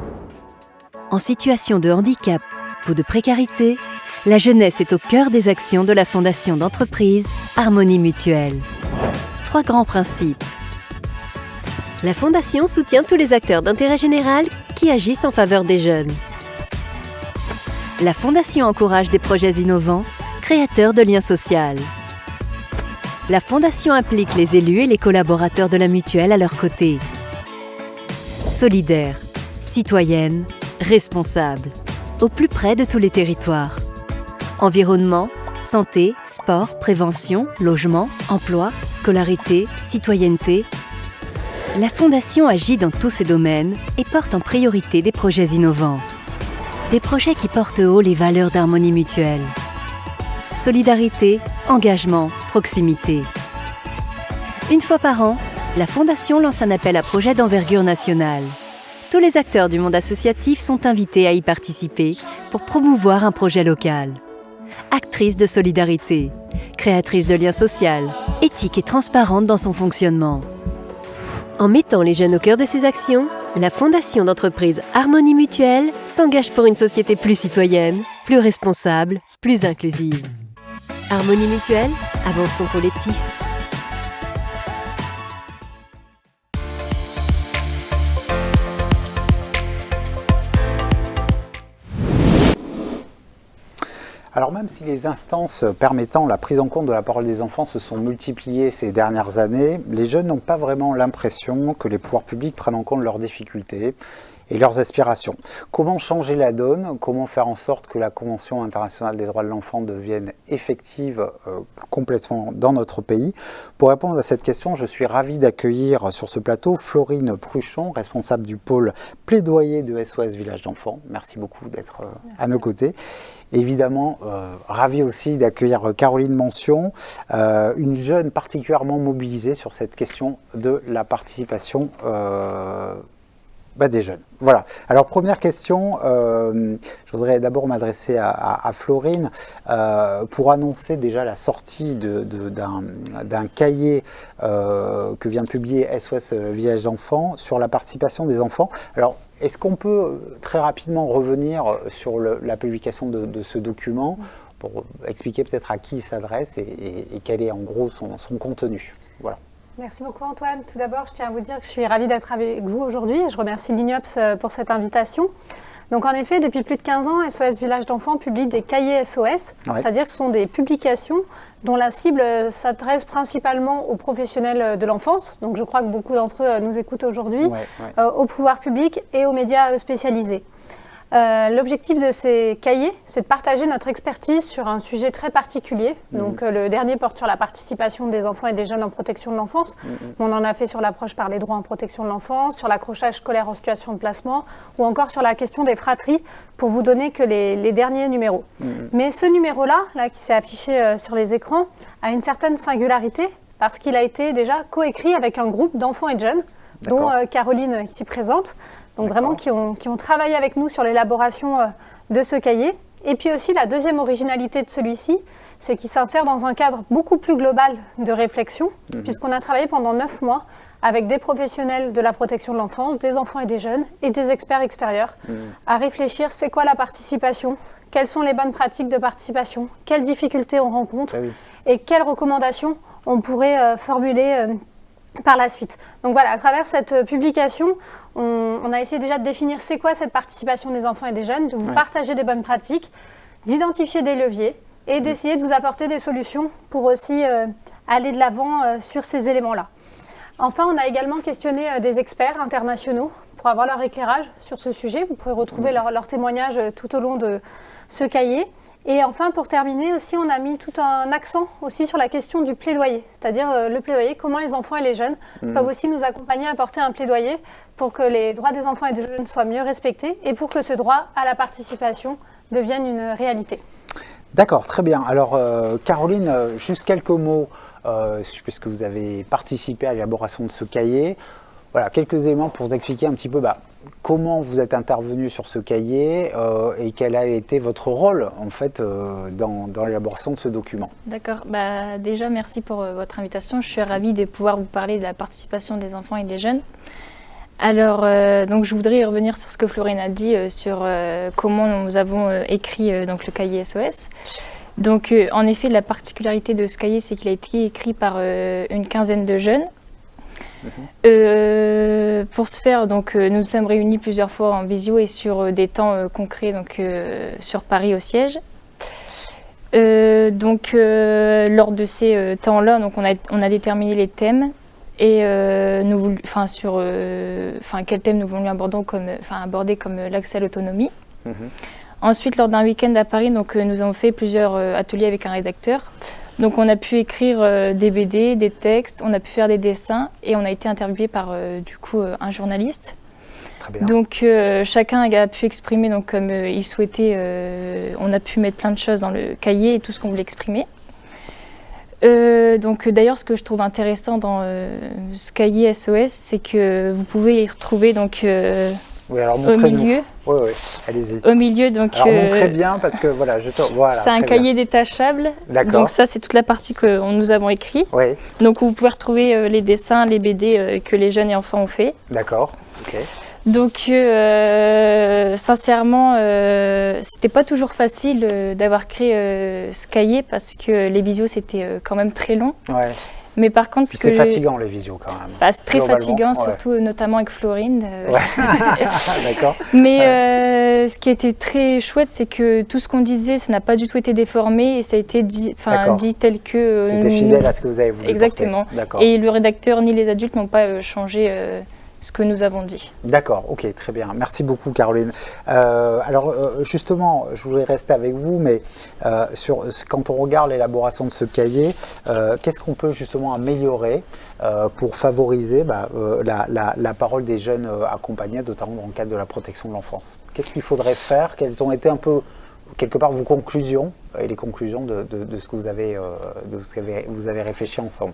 Speaker 13: en situation de handicap ou de précarité, la jeunesse est au cœur des actions de la Fondation d'entreprise Harmonie Mutuelle. 3 grands principes.
Speaker 14: La Fondation soutient tous les acteurs d'intérêt général qui agissent en faveur des jeunes.
Speaker 13: La Fondation encourage des projets innovants, créateur de liens sociaux. La Fondation implique les élus et les collaborateurs de la mutuelle à leur côté. Solidaire, citoyenne, responsable, au plus près de tous les territoires. Environnement, santé, sport, prévention, logement, emploi, scolarité, citoyenneté. La Fondation agit dans tous ces domaines et porte en priorité des projets innovants. Des projets qui portent haut les valeurs d'Harmonie Mutuelle. Solidarité, engagement, proximité. Une fois par an, la Fondation lance un appel à projet d'envergure nationale. Tous les acteurs du monde associatif sont invités à y participer pour promouvoir un projet local. Actrice de solidarité, créatrice de liens sociaux, éthique et transparente dans son fonctionnement.
Speaker 14: En mettant les jeunes au cœur de ses actions, la Fondation d'entreprise Harmonie Mutuelle s'engage pour une société plus citoyenne, plus responsable, plus inclusive. Harmonie Mutuelle, avançons collectif.
Speaker 1: Alors même si les instances permettant la prise en compte de la parole des enfants se sont multipliées ces dernières années, les jeunes n'ont pas vraiment l'impression que les pouvoirs publics prennent en compte leurs difficultés et leurs aspirations. Comment changer la donne? Comment faire en sorte que la Convention internationale des droits de l'enfant devienne effective complètement dans notre pays? Pour répondre à cette question, je suis ravi d'accueillir sur ce plateau Florine Pruchon, responsable du pôle plaidoyer de SOS Village d'enfants. Merci beaucoup d'être à nos côtés. Évidemment, ravi aussi d'accueillir Caroline Mention, une jeune particulièrement mobilisée sur cette question de la participation des jeunes. Voilà. Alors, première question, je voudrais d'abord m'adresser à Florine pour annoncer déjà la sortie d'un cahier que vient de publier SOS Village d'enfants sur la participation des enfants. Alors, est-ce qu'on peut très rapidement revenir sur la publication de ce document pour expliquer peut-être à qui il s'adresse et quel est en gros son contenu? Voilà.
Speaker 15: Merci beaucoup Antoine. Tout d'abord, je tiens à vous dire que je suis ravie d'être avec vous aujourd'hui. Je remercie l'INIOPS pour cette invitation. Donc en effet, depuis plus de 15 ans, SOS Village d'enfants publie des cahiers SOS, c'est-à-dire que ce sont des publications dont la cible s'adresse principalement aux professionnels de l'enfance. Donc je crois que beaucoup d'entre eux nous écoutent aujourd'hui, au pouvoir public et aux médias spécialisés. L'objectif de ces cahiers, c'est de partager notre expertise sur un sujet très particulier. Donc le dernier porte sur la participation des enfants et des jeunes en protection de l'enfance. On en a fait sur l'approche par les droits en protection de l'enfance, sur l'accrochage scolaire en situation de placement, ou encore sur la question des fratries, pour vous donner que les derniers numéros. Mais ce numéro-là, qui s'est affiché sur les écrans, a une certaine singularité, parce qu'il a été déjà coécrit avec un groupe d'enfants et de jeunes, dont Caroline ici présente. Donc vraiment qui ont travaillé avec nous sur l'élaboration de ce cahier. Et puis aussi, la deuxième originalité de celui-ci, c'est qu'il s'insère dans un cadre beaucoup plus global de réflexion, puisqu'on a travaillé pendant 9 mois avec des professionnels de la protection de l'enfance, des enfants et des jeunes, et des experts extérieurs, à réfléchir c'est quoi la participation, quelles sont les bonnes pratiques de participation, quelles difficultés on rencontre, et quelles recommandations on pourrait formuler par la suite. Donc voilà, à travers cette publication, on a essayé déjà de définir c'est quoi cette participation des enfants et des jeunes, de vous partager des bonnes pratiques, d'identifier des leviers et d'essayer de vous apporter des solutions pour aussi aller de l'avant sur ces éléments-là. Enfin, on a également questionné des experts internationaux pour avoir leur éclairage sur ce sujet. Vous pouvez retrouver leur témoignage tout au long de ce cahier. Et enfin, pour terminer aussi, on a mis tout un accent aussi sur la question du plaidoyer, c'est-à-dire le plaidoyer, comment les enfants et les jeunes peuvent aussi nous accompagner à porter un plaidoyer pour que les droits des enfants et des jeunes soient mieux respectés et pour que ce droit à la participation devienne une réalité.
Speaker 1: D'accord, très bien. Alors, Caroline, juste quelques mots, puisque vous avez participé à l'élaboration de ce cahier. Voilà, quelques éléments pour vous expliquer un petit peu comment vous êtes intervenu sur ce cahier et quel a été votre rôle en fait dans l'élaboration de ce document.
Speaker 16: D'accord. Déjà, merci pour votre invitation. Je suis ravie de pouvoir vous parler de la participation des enfants et des jeunes. Alors, donc, je voudrais revenir sur ce que Florine a dit sur comment nous avons écrit donc, le cahier SOS. Donc, en effet, la particularité de ce cahier, c'est qu'il a été écrit par une quinzaine de jeunes. Pour ce faire, donc, nous nous sommes réunis plusieurs fois en visio et sur des temps concrets, donc sur Paris au siège. Donc, lors de ces temps-là, donc, on a déterminé les thèmes et quels thèmes nous voulions aborder comme l'accès à l'autonomie. Ensuite, lors d'un week-end à Paris, donc, nous avons fait plusieurs ateliers avec un rédacteur. Donc on a pu écrire des BD, des textes, on a pu faire des dessins et on a été interviewé par un journaliste. Très bien. Donc chacun a pu exprimer donc, comme il souhaitait, on a pu mettre plein de choses dans le cahier et tout ce qu'on voulait exprimer. Donc d'ailleurs ce que je trouve intéressant dans ce cahier SOS, c'est que vous pouvez y retrouver donc,
Speaker 1: oui, alors
Speaker 16: au milieu.
Speaker 1: Oui, allez-y.
Speaker 16: Au milieu, donc.
Speaker 1: Alors montrez bien parce que voilà, voilà.
Speaker 16: C'est un cahier détachable. D'accord. Donc ça, c'est toute la partie que nous avons écrite. Oui. Donc vous pouvez retrouver les dessins, les BD que les jeunes et enfants ont fait.
Speaker 1: D'accord. Ok.
Speaker 16: Donc sincèrement, c'était pas toujours facile d'avoir créé ce cahier parce que les visios c'était quand même très long. Ouais. Mais par contre,
Speaker 1: c'est fatigant les visios quand même.
Speaker 16: C'est très fatigant, surtout notamment avec Florine.
Speaker 1: D'accord.
Speaker 16: Mais ce qui était très chouette, c'est que tout ce qu'on disait, ça n'a pas du tout été déformé et ça a été dit tel que.
Speaker 1: C'était fidèle à ce que vous avez voulu.
Speaker 16: Exactement. Et le rédacteur ni les adultes n'ont pas changé ce que nous avons dit.
Speaker 1: D'accord, ok, très bien. Merci beaucoup Caroline. Alors justement, je voulais rester avec vous, mais quand on regarde l'élaboration de ce cahier, qu'est-ce qu'on peut justement améliorer pour favoriser la parole des jeunes accompagnés, notamment dans le cadre de la protection de l'enfance? Qu'est-ce qu'il faudrait faire? Quelles ont été un peu, quelque part, vos conclusions et les conclusions de ce que vous avez réfléchi ensemble?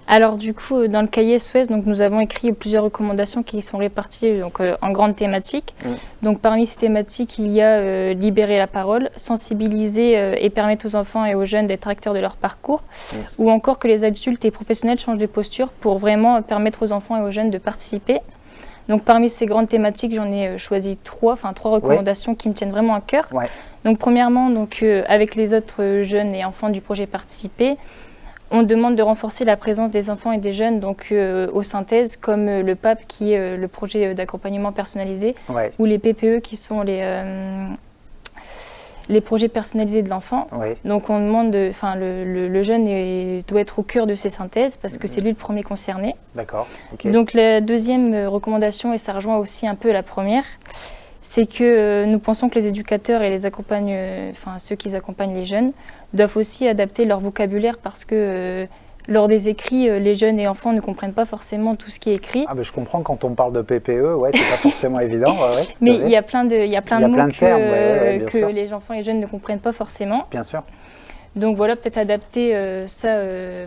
Speaker 16: Alors du coup, dans le cahier SOS, donc, nous avons écrit plusieurs recommandations qui sont réparties donc, en grandes thématiques. Donc parmi ces thématiques, il y a libérer la parole, sensibiliser et permettre aux enfants et aux jeunes d'être acteurs de leur parcours, ou encore que les adultes et professionnels changent de posture pour vraiment permettre aux enfants et aux jeunes de participer. Donc parmi ces grandes thématiques, j'en ai choisi trois recommandations qui me tiennent vraiment à cœur. Donc premièrement, avec les autres jeunes et enfants du projet Participer, on demande de renforcer la présence des enfants et des jeunes aux synthèses, comme le PAP qui est le projet d'accompagnement personnalisé, ou les PPE qui sont les projets personnalisés de l'enfant. Donc on demande, le jeune doit être au cœur de ces synthèses parce que c'est lui le premier concerné.
Speaker 1: D'accord.
Speaker 16: Donc la deuxième recommandation, et ça rejoint aussi un peu la première, c'est que nous pensons que les éducateurs et ceux qui accompagnent les jeunes doivent aussi adapter leur vocabulaire parce que lors des écrits, les jeunes et enfants ne comprennent pas forcément tout ce qui est écrit.
Speaker 1: Ah, mais je comprends, quand on parle de PPE, c'est pas forcément évident.
Speaker 16: Mais il y a plein de mots que les enfants et les jeunes ne comprennent pas forcément.
Speaker 1: Bien sûr.
Speaker 16: Donc voilà, peut-être adapter ça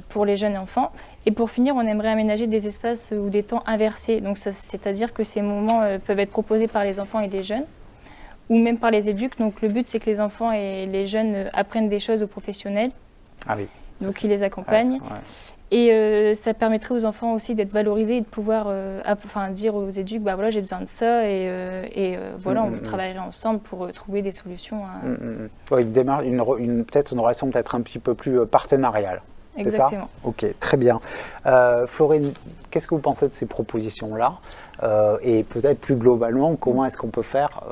Speaker 16: pour les jeunes et enfants. Et pour finir, on aimerait aménager des espaces ou des temps inversés. Donc c'est-à-dire que ces moments peuvent être proposés par les enfants et les jeunes, ou même par les éduques. Donc le but, c'est que les enfants et les jeunes apprennent des choses aux professionnels.
Speaker 1: Ah oui.
Speaker 16: Donc ils les accompagnent. Et ça permettrait aux enfants aussi d'être valorisés et de pouvoir dire aux éduques, bah voilà, j'ai besoin de ça et voilà, on travaillerait ensemble pour trouver des solutions.
Speaker 1: Ouais, peut-être une relation peut-être un petit peu plus partenariale.
Speaker 16: Exactement.
Speaker 1: C'est ça ? Ok, très bien. Florine, qu'est-ce que vous pensez de ces propositions-là ? Et peut-être plus globalement, comment est-ce qu'on peut faire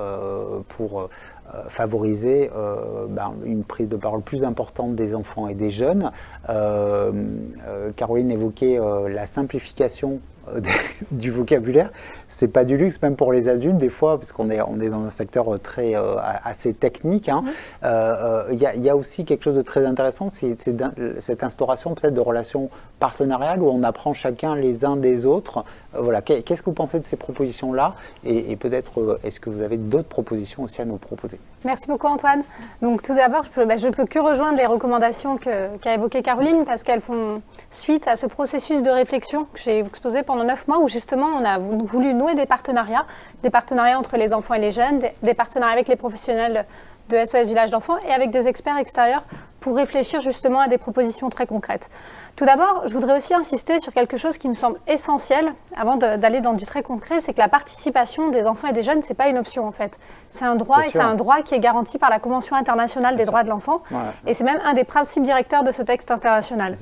Speaker 1: pour favoriser une prise de parole plus importante des enfants et des jeunes. Caroline évoquait la simplification du vocabulaire. C'est pas du luxe, même pour les adultes, des fois, parce qu'on est dans un secteur assez technique. Il y a aussi quelque chose de très intéressant, c'est cette instauration peut-être de relations partenariales où on apprend chacun les uns des autres. Voilà. Qu'est-ce que vous pensez de ces propositions-là ? Et peut-être, est-ce que vous avez d'autres propositions aussi à nous proposer ?
Speaker 15: Merci beaucoup Antoine. Donc tout d'abord, je peux que rejoindre les recommandations qu'a évoquées Caroline parce qu'elles font suite à ce processus de réflexion que j'ai exposé pendant 9 mois où justement on a voulu nouer des partenariats entre les enfants et les jeunes, des partenariats avec les professionnels de SOS Village d'enfants et avec des experts extérieurs pour réfléchir justement à des propositions très concrètes. Tout d'abord, je voudrais aussi insister sur quelque chose qui me semble essentiel avant d'aller dans du très concret, c'est que la participation des enfants et des jeunes, c'est pas une option en fait. C'est un droit c'est un droit qui est garanti par la Convention internationale des droits de l'enfant et c'est même un des principes directeurs de ce texte international.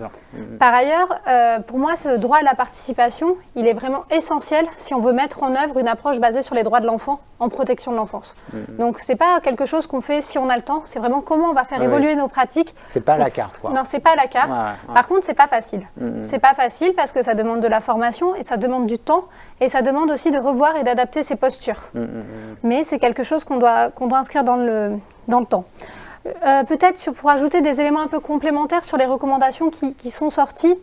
Speaker 15: Par ailleurs, pour moi, ce droit à la participation, il est vraiment essentiel si on veut mettre en œuvre une approche basée sur les droits de l'enfant en protection de l'enfance. Donc c'est pas quelque chose qu'on fait si on a le temps, c'est vraiment comment on va faire évoluer nos pratiques.
Speaker 1: C'est pas à la carte, quoi.
Speaker 15: Non, c'est pas à la carte. Par contre, c'est pas facile. C'est pas facile parce que ça demande de la formation et ça demande du temps et ça demande aussi de revoir et d'adapter ses postures. Mais c'est quelque chose qu'on doit inscrire dans le temps. Peut-être pour ajouter des éléments un peu complémentaires sur les recommandations qui sont sorties.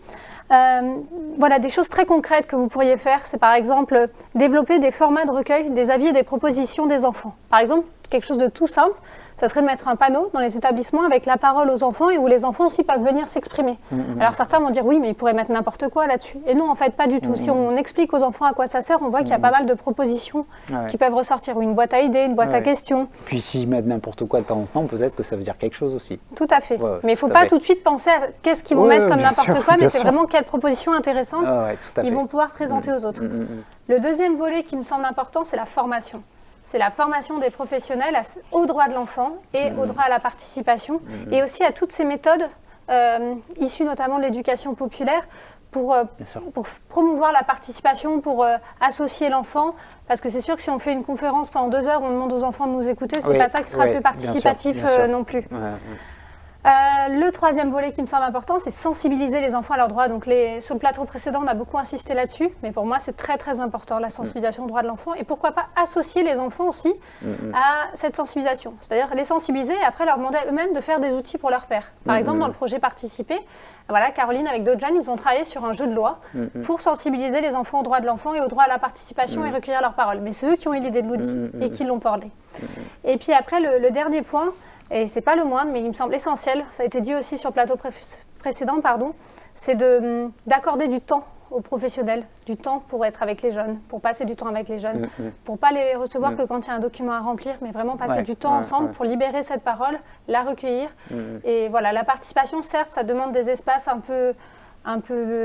Speaker 15: Voilà, des choses très concrètes que vous pourriez faire, c'est par exemple développer des formats de recueil des avis et des propositions des enfants. Par exemple, quelque chose de tout simple, ça serait de mettre un panneau dans les établissements avec la parole aux enfants et où les enfants aussi peuvent venir s'exprimer. Alors certains vont dire oui, mais ils pourraient mettre n'importe quoi là-dessus. Et non, en fait, pas du tout. Si on explique aux enfants à quoi ça sert, on voit qu'il y a pas mal de propositions qui peuvent ressortir. Ou une boîte à idées, une boîte à questions.
Speaker 1: Puis s'ils mettent n'importe quoi de temps en temps, peut-être que ça veut dire quelque chose aussi.
Speaker 15: Tout à fait. Mais il ne faut pas tout de suite penser à qu'est-ce qu'ils vont mettre comme n'importe quoi, mais c'est vraiment quelles propositions intéressantes ils vont pouvoir présenter aux autres. Le deuxième volet qui me semble important, c'est la formation. C'est la formation des professionnels au droit de l'enfant et au droit à la participation et aussi à toutes ces méthodes issues notamment de l'éducation populaire pour promouvoir la participation, pour associer l'enfant. Parce que c'est sûr que si on fait une conférence pendant 2 heures, on demande aux enfants de nous écouter, c'est pas ça qui sera plus participatif non plus. Le troisième volet qui me semble important, c'est sensibiliser les enfants à leurs droits. Donc sur le plateau précédent, on a beaucoup insisté là-dessus, mais pour moi, c'est très très important, la sensibilisation aux droits de l'enfant. Et pourquoi pas associer les enfants aussi à cette sensibilisation. C'est-à-dire les sensibiliser et après leur demander à eux-mêmes de faire des outils pour leur père. Par exemple, dans le projet Participer, voilà, Caroline avec d'autres jeunes, ils ont travaillé sur un jeu de loi pour sensibiliser les enfants aux droits de l'enfant et au droit à la participation et recueillir leurs paroles. Mais c'est eux qui ont eu l'idée de l'outil et qui l'ont porté. Et puis après, le dernier point, et c'est pas le moindre, mais il me semble essentiel, ça a été dit aussi sur le plateau précédent, c'est d'accorder du temps aux professionnels, du temps pour être avec les jeunes, pour passer du temps avec les jeunes, pour pas les recevoir que quand il y a un document à remplir, mais vraiment passer du temps ensemble pour libérer cette parole, la recueillir. Et voilà, la participation, certes, ça demande des espaces un peu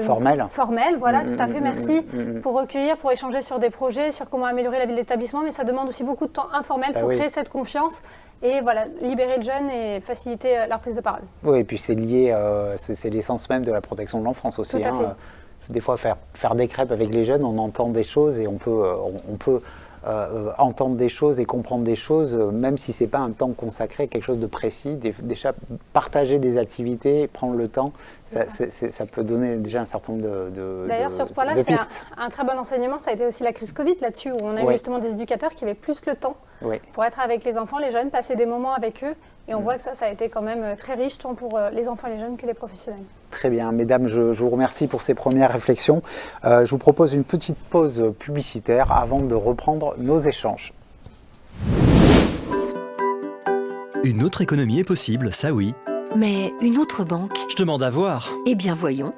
Speaker 15: formel, voilà, tout à fait, merci, pour recueillir, pour échanger sur des projets, sur comment améliorer la vie de l'établissement, mais ça demande aussi beaucoup de temps informel pour créer cette confiance et voilà, libérer le jeune et faciliter leur prise de parole.
Speaker 1: Oui, et puis c'est lié, c'est l'essence même de la protection de l'enfance aussi.
Speaker 15: Tout à fait.
Speaker 1: Des fois, faire des crêpes avec les jeunes, on entend des choses et on peut entendre des choses et comprendre des choses, même si ce n'est pas un temps consacré, quelque chose de précis, déjà partager des activités, prendre le temps, ça peut donner déjà un certain nombre de
Speaker 15: D'ailleurs, sur ce point-là, c'est un très bon enseignement, ça a été aussi la crise Covid là-dessus, où on a eu justement des éducateurs qui avaient plus le temps pour être avec les enfants, les jeunes, passer des moments avec eux, et on voit que ça a été quand même très riche, tant pour les enfants et les jeunes que les professionnels.
Speaker 1: Très bien, mesdames, je vous remercie pour ces premières réflexions. Je vous propose une petite pause publicitaire avant de reprendre nos échanges.
Speaker 17: Une autre économie est possible, ça oui.
Speaker 14: Mais une autre banque?
Speaker 17: Je demande à voir.
Speaker 14: Eh bien voyons.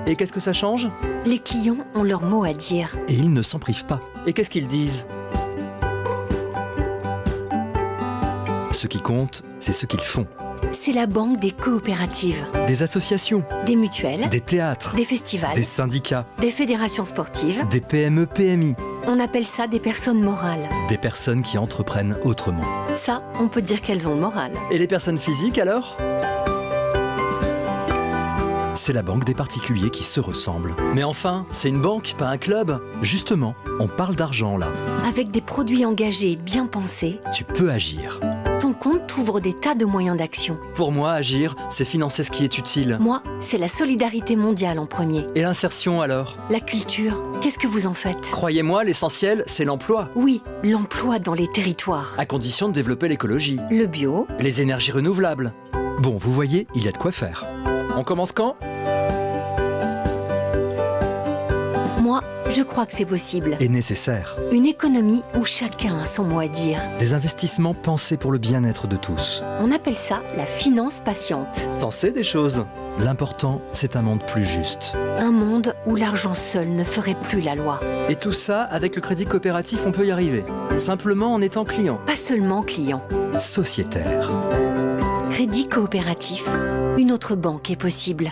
Speaker 17: Et qu'est-ce que ça change?
Speaker 14: Les clients ont leur mot à dire.
Speaker 17: Et ils ne s'en privent pas. Et qu'est-ce qu'ils disent? Ce qui compte, c'est ce qu'ils font.
Speaker 18: C'est la banque des coopératives,
Speaker 17: Des associations,
Speaker 18: des mutuelles,
Speaker 17: des théâtres,
Speaker 18: des festivals,
Speaker 17: des syndicats,
Speaker 18: des fédérations sportives.
Speaker 17: des PME, PMI,
Speaker 18: On appelle ça des personnes morales.
Speaker 17: des personnes qui entreprennent autrement.
Speaker 18: Ça, on peut dire qu'elles ont le moral.
Speaker 17: Et les personnes physiques alors? C'est la banque des particuliers qui se ressemblent. Mais enfin, c'est une banque, pas un club. Justement, on parle d'argent là.
Speaker 18: Avec des produits engagés bien pensés,
Speaker 17: Tu peux agir.
Speaker 18: ton compte t'ouvre des tas de moyens d'action.
Speaker 17: Pour moi, agir, c'est financer ce qui est utile.
Speaker 18: Moi, c'est la solidarité mondiale en premier.
Speaker 17: Et l'insertion alors?
Speaker 18: La culture, qu'est-ce que vous en faites?
Speaker 17: Croyez-moi, l'essentiel, c'est l'emploi.
Speaker 18: Oui, l'emploi dans les territoires.
Speaker 17: À condition de développer l'écologie.
Speaker 18: Le bio.
Speaker 17: Les énergies renouvelables. Bon, vous voyez, il y a de quoi faire. On commence quand?
Speaker 18: Moi, je crois que c'est possible.
Speaker 17: Et nécessaire.
Speaker 18: Une économie où chacun a son mot à dire.
Speaker 17: Des investissements pensés pour le bien-être de tous.
Speaker 18: On appelle ça la finance patiente.
Speaker 17: T'en sais des choses. L'important, c'est un monde plus juste.
Speaker 18: Un monde où l'argent seul ne ferait plus la loi.
Speaker 17: Et tout ça, avec le crédit coopératif, on peut y arriver. Simplement en étant client.
Speaker 18: Pas seulement client.
Speaker 17: Sociétaire.
Speaker 18: Crédit coopératif. Une autre banque est possible.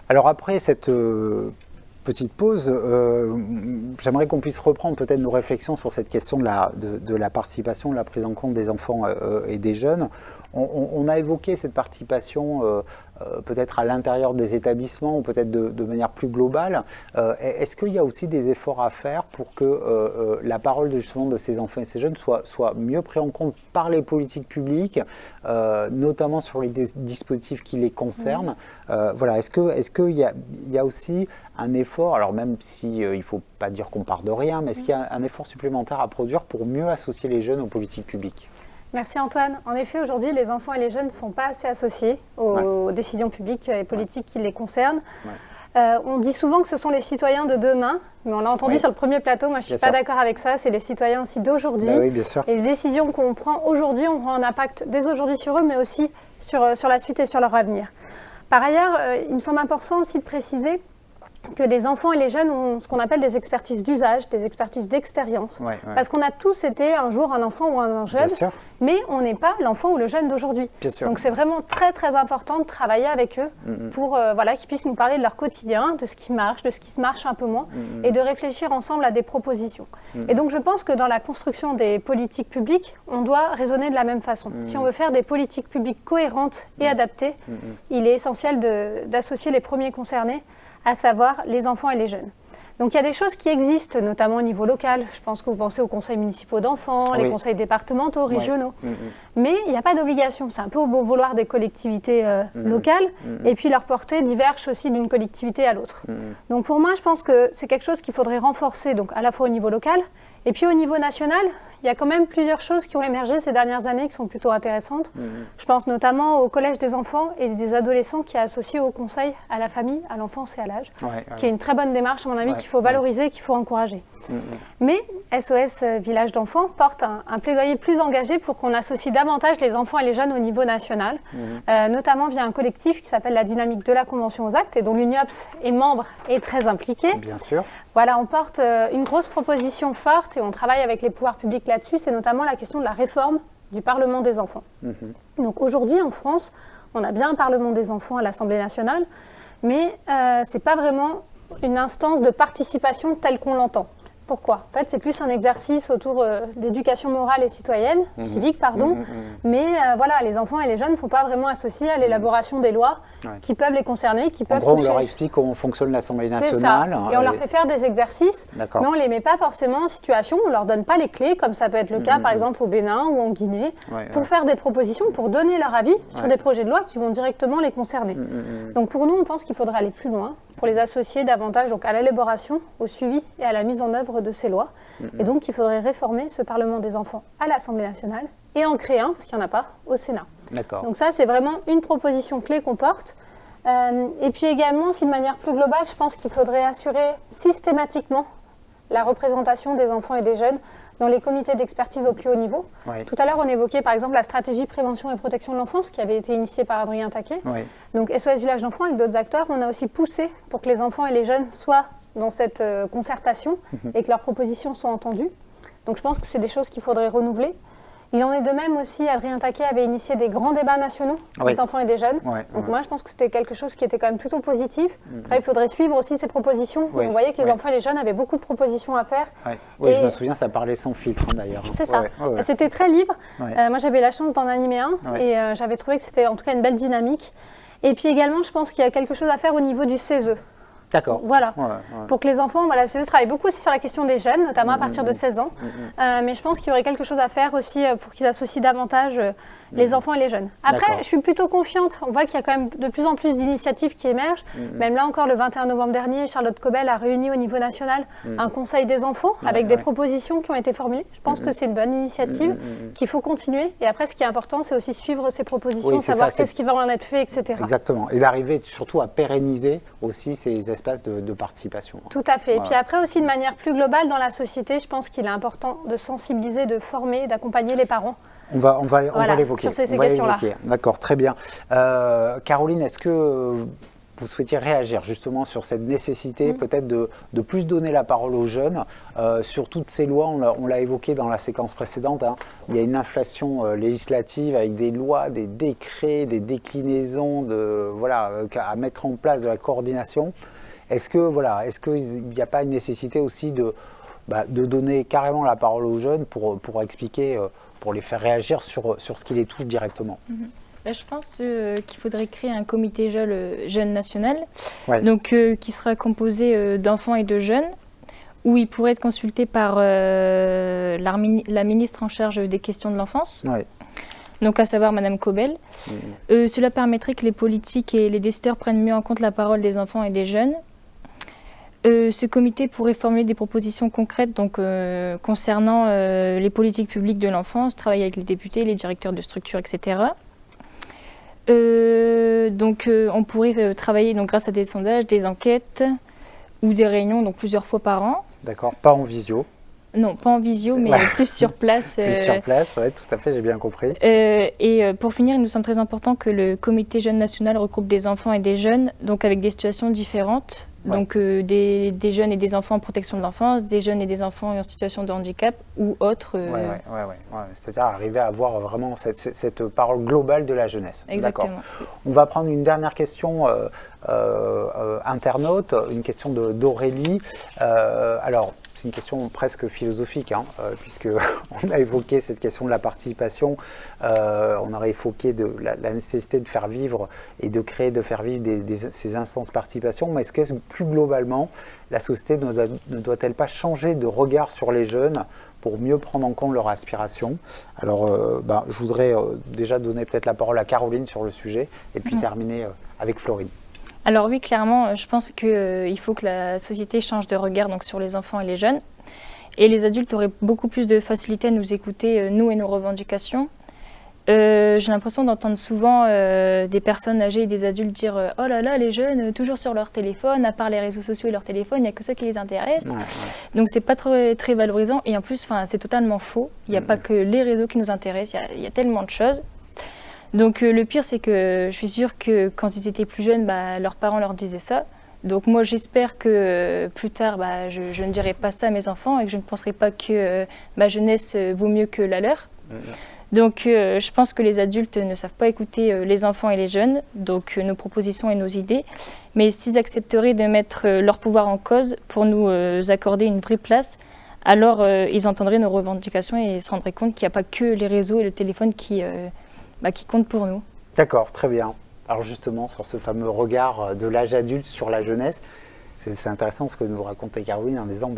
Speaker 1: Alors après cette petite pause, j'aimerais qu'on puisse reprendre peut-être nos réflexions sur cette question de la participation, de la prise en compte des enfants et des jeunes. On a évoqué cette participation peut-être à l'intérieur des établissements ou peut-être de manière plus globale. Est-ce qu'il y a aussi des efforts à faire pour que la parole justement de ces enfants et ces jeunes soit mieux prise en compte par les politiques publiques, notamment sur les dispositifs qui les concernent? Voilà, est-ce qu'il y a aussi un effort, alors même si il ne faut pas dire qu'on part de rien, mais est-ce qu'il y a un effort supplémentaire à produire pour mieux associer les jeunes aux politiques publiques?
Speaker 15: Merci Antoine. En effet, aujourd'hui, les enfants et les jeunes ne sont pas assez associés aux décisions publiques et politiques qui les concernent. On dit souvent que ce sont les citoyens de demain, mais on l'a entendu sur le premier plateau, moi je ne suis pas d'accord avec ça, c'est les citoyens aussi d'aujourd'hui.
Speaker 1: Bah oui, bien sûr.
Speaker 15: Et les décisions qu'on prend aujourd'hui, on prend un impact dès aujourd'hui sur eux, mais aussi sur la suite et sur leur avenir. Par ailleurs, il me semble important aussi de préciser que les enfants et les jeunes ont ce qu'on appelle des expertises d'usage, des expertises d'expérience. Parce qu'on a tous été un jour un enfant ou un jeune, mais on n'est pas l'enfant ou le jeune d'aujourd'hui. Donc c'est vraiment très très important de travailler avec eux pour qu'ils puissent nous parler de leur quotidien, de ce qui marche, de ce qui se marche un peu moins, et de réfléchir ensemble à des propositions. Et donc je pense que dans la construction des politiques publiques, on doit raisonner de la même façon. Si on veut faire des politiques publiques cohérentes et adaptées, il est essentiel d'associer les premiers concernés, à savoir les enfants et les jeunes. Donc il y a des choses qui existent, notamment au niveau local. Je pense que vous pensez aux conseils municipaux d'enfants, les conseils départementaux, régionaux. Mais il n'y a pas d'obligation. C'est un peu au bon vouloir des collectivités locales. Et puis leur portée diverge aussi d'une collectivité à l'autre. Donc pour moi, je pense que c'est quelque chose qu'il faudrait renforcer, donc à la fois au niveau local. Et puis au niveau national, il y a quand même plusieurs choses qui ont émergé ces dernières années qui sont plutôt intéressantes. Je pense notamment au Collège des enfants et des adolescents qui est associé au conseil à la famille, à l'enfance et à l'âge, qui est une très bonne démarche à mon avis qu'il faut valoriser, qu'il faut encourager. Mais SOS Village d'enfants porte un plaidoyer plus engagé pour qu'on associe davantage les enfants et les jeunes au niveau national, notamment via un collectif qui s'appelle la Dynamique de la Convention aux actes et dont l'UNIOPS est membre et très impliqué.
Speaker 1: Bien sûr.
Speaker 15: Voilà, on porte une grosse proposition forte et on travaille avec les pouvoirs publics là-dessus, c'est notamment la question de la réforme du Parlement des enfants. Donc aujourd'hui en France, on a bien un Parlement des enfants à l'Assemblée nationale, mais ce n'est pas vraiment une instance de participation telle qu'on l'entend. Pourquoi? En fait, c'est plus un exercice autour d'éducation morale et citoyenne, civique, pardon. Mais voilà, les enfants et les jeunes ne sont pas vraiment associés à l'élaboration des lois qui peuvent les concerner, qui peuvent
Speaker 1: toucher. En gros, on leur explique comment fonctionne l'Assemblée nationale.
Speaker 15: C'est ça. Et on leur fait faire des exercices, mais on ne les met pas forcément en situation, on ne leur donne pas les clés, comme ça peut être le cas, par exemple, au Bénin ou en Guinée, pour faire des propositions, pour donner leur avis sur des projets de loi qui vont directement les concerner. Donc pour nous, on pense qu'il faudra aller plus loin, pour les associer davantage donc, à l'élaboration, au suivi et à la mise en œuvre de ces lois. Et donc, il faudrait réformer ce Parlement des enfants à l'Assemblée nationale et en créer un, parce qu'il n'y en a pas, au Sénat. Donc ça, c'est vraiment une proposition clé qu'on porte. Et puis également, de manière plus globale, je pense qu'il faudrait assurer systématiquement la représentation des enfants et des jeunes dans les comités d'expertise au plus haut niveau.
Speaker 1: Oui.
Speaker 15: Tout à l'heure, on évoquait par exemple la stratégie prévention et protection de l'enfance qui avait été initiée par Adrien Taquet.
Speaker 1: Oui.
Speaker 15: Donc SOS Village d'enfants avec d'autres acteurs, on a aussi poussé pour que les enfants et les jeunes soient dans cette concertation et que leurs propositions soient entendues. Donc je pense que c'est des choses qu'il faudrait renouveler. Il en est de même aussi, Adrien Taquet avait initié des grands débats nationaux des enfants et des jeunes. Donc moi, je pense que c'était quelque chose qui était quand même plutôt positif. Après, il faudrait suivre aussi ces propositions. On voyait que les enfants et les jeunes avaient beaucoup de propositions à faire.
Speaker 1: Oui, je me souviens, ça parlait sans filtre d'ailleurs.
Speaker 15: C'est ça. C'était très libre. Moi, j'avais la chance d'en animer un et j'avais trouvé que c'était en tout cas une belle dynamique. Et puis également, je pense qu'il y a quelque chose à faire au niveau du CESE.
Speaker 1: D'accord.
Speaker 15: Voilà. Pour que les enfants, voilà, je travaille beaucoup aussi sur la question des jeunes, notamment à partir de 16 ans. Mais je pense qu'il y aurait quelque chose à faire aussi pour qu'ils associent davantage les enfants et les jeunes. Après, je suis plutôt confiante. On voit qu'il y a quand même de plus en plus d'initiatives qui émergent. Même là encore, le 21 novembre dernier, Charlotte Cobel a réuni au niveau national un conseil des enfants avec des propositions qui ont été formulées. Je pense que c'est une bonne initiative, qu'il faut continuer. Et après, ce qui est important, c'est aussi suivre ces propositions, savoir qu'est-ce qui va en être fait, etc.
Speaker 1: Exactement. Et d'arriver surtout à pérenniser aussi ces espaces de participation.
Speaker 15: Tout à fait. Et puis après aussi, de manière plus globale dans la société, je pense qu'il est important de sensibiliser, de former, d'accompagner les parents.
Speaker 1: On va l'évoquer.
Speaker 15: Sur ces questions-là.
Speaker 1: D'accord, très bien. Caroline, est-ce que vous souhaitiez réagir justement sur cette nécessité peut-être de plus donner la parole aux jeunes sur toutes ces lois? On l'a évoqué dans la séquence précédente. Il y a une inflation législative avec des lois, des décrets, des déclinaisons à mettre en place de la coordination. Est-ce qu'il n'y a pas une nécessité aussi de donner carrément la parole aux jeunes pour expliquer, pour les faire réagir sur ce qui les touche directement?
Speaker 16: Je pense qu'il faudrait créer un comité jeune national, qui sera composé d'enfants et de jeunes, où ils pourraient être consultés par la ministre en charge des questions de l'enfance. Donc à savoir Madame Cobel. Cela permettrait que les politiques et les décideurs prennent mieux en compte la parole des enfants et des jeunes. Ce comité pourrait formuler des propositions concrètes concernant les politiques publiques de l'enfance, travailler avec les députés, les directeurs de structures, etc. On pourrait travailler grâce à des sondages, des enquêtes ou des réunions plusieurs fois par an.
Speaker 1: D'accord, pas en visio.
Speaker 16: Non, pas en visio, mais plus sur place.
Speaker 1: Plus sur place, oui, tout à fait, j'ai bien compris.
Speaker 16: Pour finir, il nous semble très important que le comité jeune national regroupe des enfants et des jeunes, avec des situations différentes. Des jeunes et des enfants en protection de l'enfance, des jeunes et des enfants en situation de handicap ou autres.
Speaker 1: C'est-à-dire arriver à avoir vraiment cette parole globale de la jeunesse.
Speaker 16: Exactement.
Speaker 1: On va prendre une dernière question internaute, une question d'Aurélie. Alors, c'est une question presque philosophique, puisqu'on a évoqué cette question de la participation, on aurait évoqué la nécessité de faire vivre et de faire vivre ces instances de participation, mais est-ce que plus globalement, la société ne doit-elle pas changer de regard sur les jeunes pour mieux prendre en compte leurs aspirations? Alors, je voudrais déjà donner peut-être la parole à Caroline sur le sujet, et puis terminer avec Florine.
Speaker 16: Alors oui, clairement, je pense qu'il faut que la société change de regard sur les enfants et les jeunes. Et les adultes auraient beaucoup plus de facilité à nous écouter, nous et nos revendications. J'ai l'impression d'entendre souvent des personnes âgées et des adultes dire « Oh là là, les jeunes, toujours sur leur téléphone, à part les réseaux sociaux et leur téléphone, il n'y a que ça qui les intéresse. » Donc c'est pas très, très valorisant. Et en plus, c'est totalement faux. Il n'y a pas que les réseaux qui nous intéressent, il y a tellement de choses. Donc le pire, c'est que je suis sûre que quand ils étaient plus jeunes, leurs parents leur disaient ça. Donc moi, j'espère que plus tard, je ne dirai pas ça à mes enfants et que je ne penserai pas que ma jeunesse vaut mieux que la leur. Donc je pense que les adultes ne savent pas écouter les enfants et les jeunes, donc nos propositions et nos idées. Mais s'ils accepteraient de mettre leur pouvoir en cause pour nous accorder une vraie place, alors ils entendraient nos revendications et se rendraient compte qu'il n'y a pas que les réseaux et le téléphone qui comptent pour nous.
Speaker 1: D'accord, très bien. Alors justement, sur ce fameux regard de l'âge adulte sur la jeunesse, c'est intéressant ce que nous racontait Caroline en disant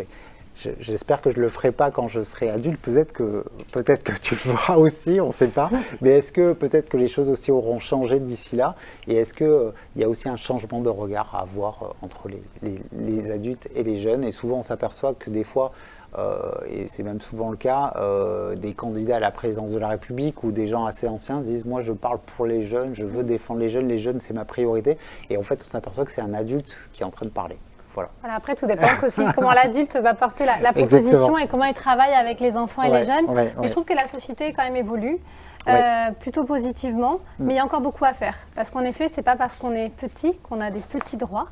Speaker 1: j'espère que je ne le ferai pas quand je serai adulte, peut-être que tu le feras aussi, on ne sait pas, mais est-ce que peut-être que les choses aussi auront changé d'ici là, et est-ce qu'il y a aussi un changement de regard à avoir entre les adultes et les jeunes, et souvent on s'aperçoit que des fois, et c'est même souvent le cas, des candidats à la présidence de la République ou des gens assez anciens disent « moi je parle pour les jeunes, je veux défendre les jeunes c'est ma priorité », et en fait on s'aperçoit que c'est un adulte qui est en train de parler. Voilà.
Speaker 15: Voilà, après, tout dépend aussi comment l'adulte va porter la proposition et comment il travaille avec les enfants et les jeunes. Mais je trouve que la société quand même évolue. Plutôt positivement, mais il y a encore beaucoup à faire. Parce qu'en effet, c'est pas parce qu'on est petit qu'on a des petits droits.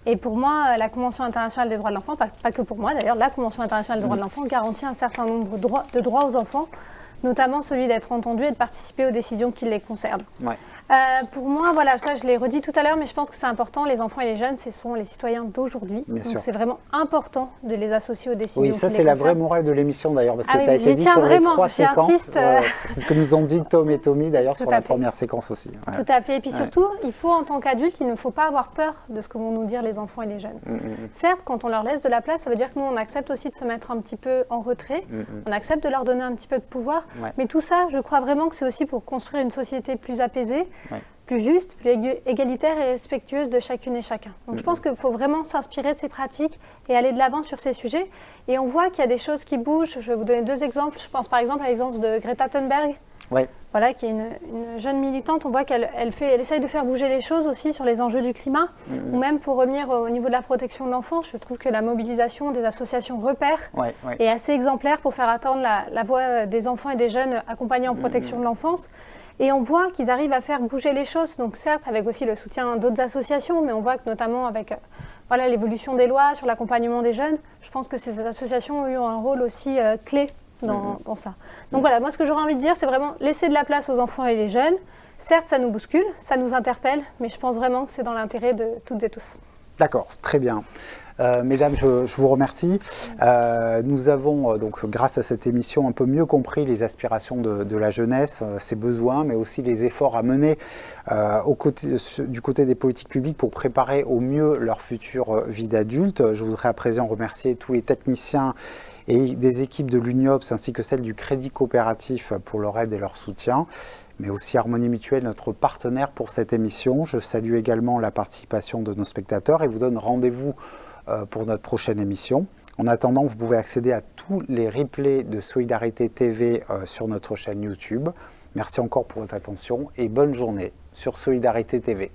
Speaker 15: Et pour moi, la Convention internationale des droits de l'enfant, pas que pour moi d'ailleurs, la Convention internationale des droits de l'enfant garantit un certain nombre de droits aux enfants, notamment celui d'être entendu et de participer aux décisions qui les concernent. Pour moi, voilà, ça je l'ai redit tout à l'heure, mais je pense que c'est important, les enfants et les jeunes, ce sont les citoyens d'aujourd'hui. Donc c'est vraiment important de les associer aux décisions qui les concernent.
Speaker 1: Oui, ça c'est la vraie morale de l'émission d'ailleurs, parce que ça a été dit sur les 3 séquences. C'est ce que nous ont dit Tom et Tommy d'ailleurs sur la première séquence aussi.
Speaker 15: Tout à fait, et puis surtout, il faut en tant qu'adulte, il ne faut pas avoir peur de ce que vont nous dire les enfants et les jeunes. Certes, quand on leur laisse de la place, ça veut dire que nous, on accepte aussi de se mettre un petit peu en retrait, on accepte de leur donner un petit peu de pouvoir, mais tout ça, je crois vraiment que c'est aussi pour construire une société plus apaisée, plus juste, plus égalitaire et respectueuse de chacune et chacun. Donc je pense qu'il faut vraiment s'inspirer de ces pratiques et aller de l'avant sur ces sujets. Et on voit qu'il y a des choses qui bougent. Je vais vous donner 2 exemples. Je pense par exemple à l'exemple de Greta Thunberg. Voilà, qui est une jeune militante. On voit qu'elle essaye de faire bouger les choses aussi sur les enjeux du climat, ou même pour revenir au niveau de la protection de l'enfance. Je trouve que la mobilisation des associations Repères est assez exemplaire pour faire attendre la voix des enfants et des jeunes accompagnés en protection de l'enfance. Et on voit qu'ils arrivent à faire bouger les choses, donc certes avec aussi le soutien d'autres associations, mais on voit que notamment avec l'évolution des lois sur l'accompagnement des jeunes, je pense que ces associations ont eu un rôle aussi clé dans ça. Donc voilà, moi ce que j'aurais envie de dire, c'est vraiment laisser de la place aux enfants et les jeunes. Certes, ça nous bouscule, ça nous interpelle, mais je pense vraiment que c'est dans l'intérêt de toutes et tous.
Speaker 1: D'accord, très bien. Mesdames, je vous remercie. Nous avons, donc, grâce à cette émission, un peu mieux compris les aspirations de la jeunesse, ses besoins, mais aussi les efforts à mener du côté des politiques publiques pour préparer au mieux leur future vie d'adulte. Je voudrais à présent remercier tous les techniciens et des équipes de l'UNIOPS ainsi que celles du Crédit Coopératif pour leur aide et leur soutien, mais aussi Harmonie Mutuelle, notre partenaire pour cette émission. Je salue également la participation de nos spectateurs et vous donne rendez-vous pour notre prochaine émission. En attendant, vous pouvez accéder à tous les replays de Solidarité TV sur notre chaîne YouTube. Merci encore pour votre attention et bonne journée sur Solidarité TV.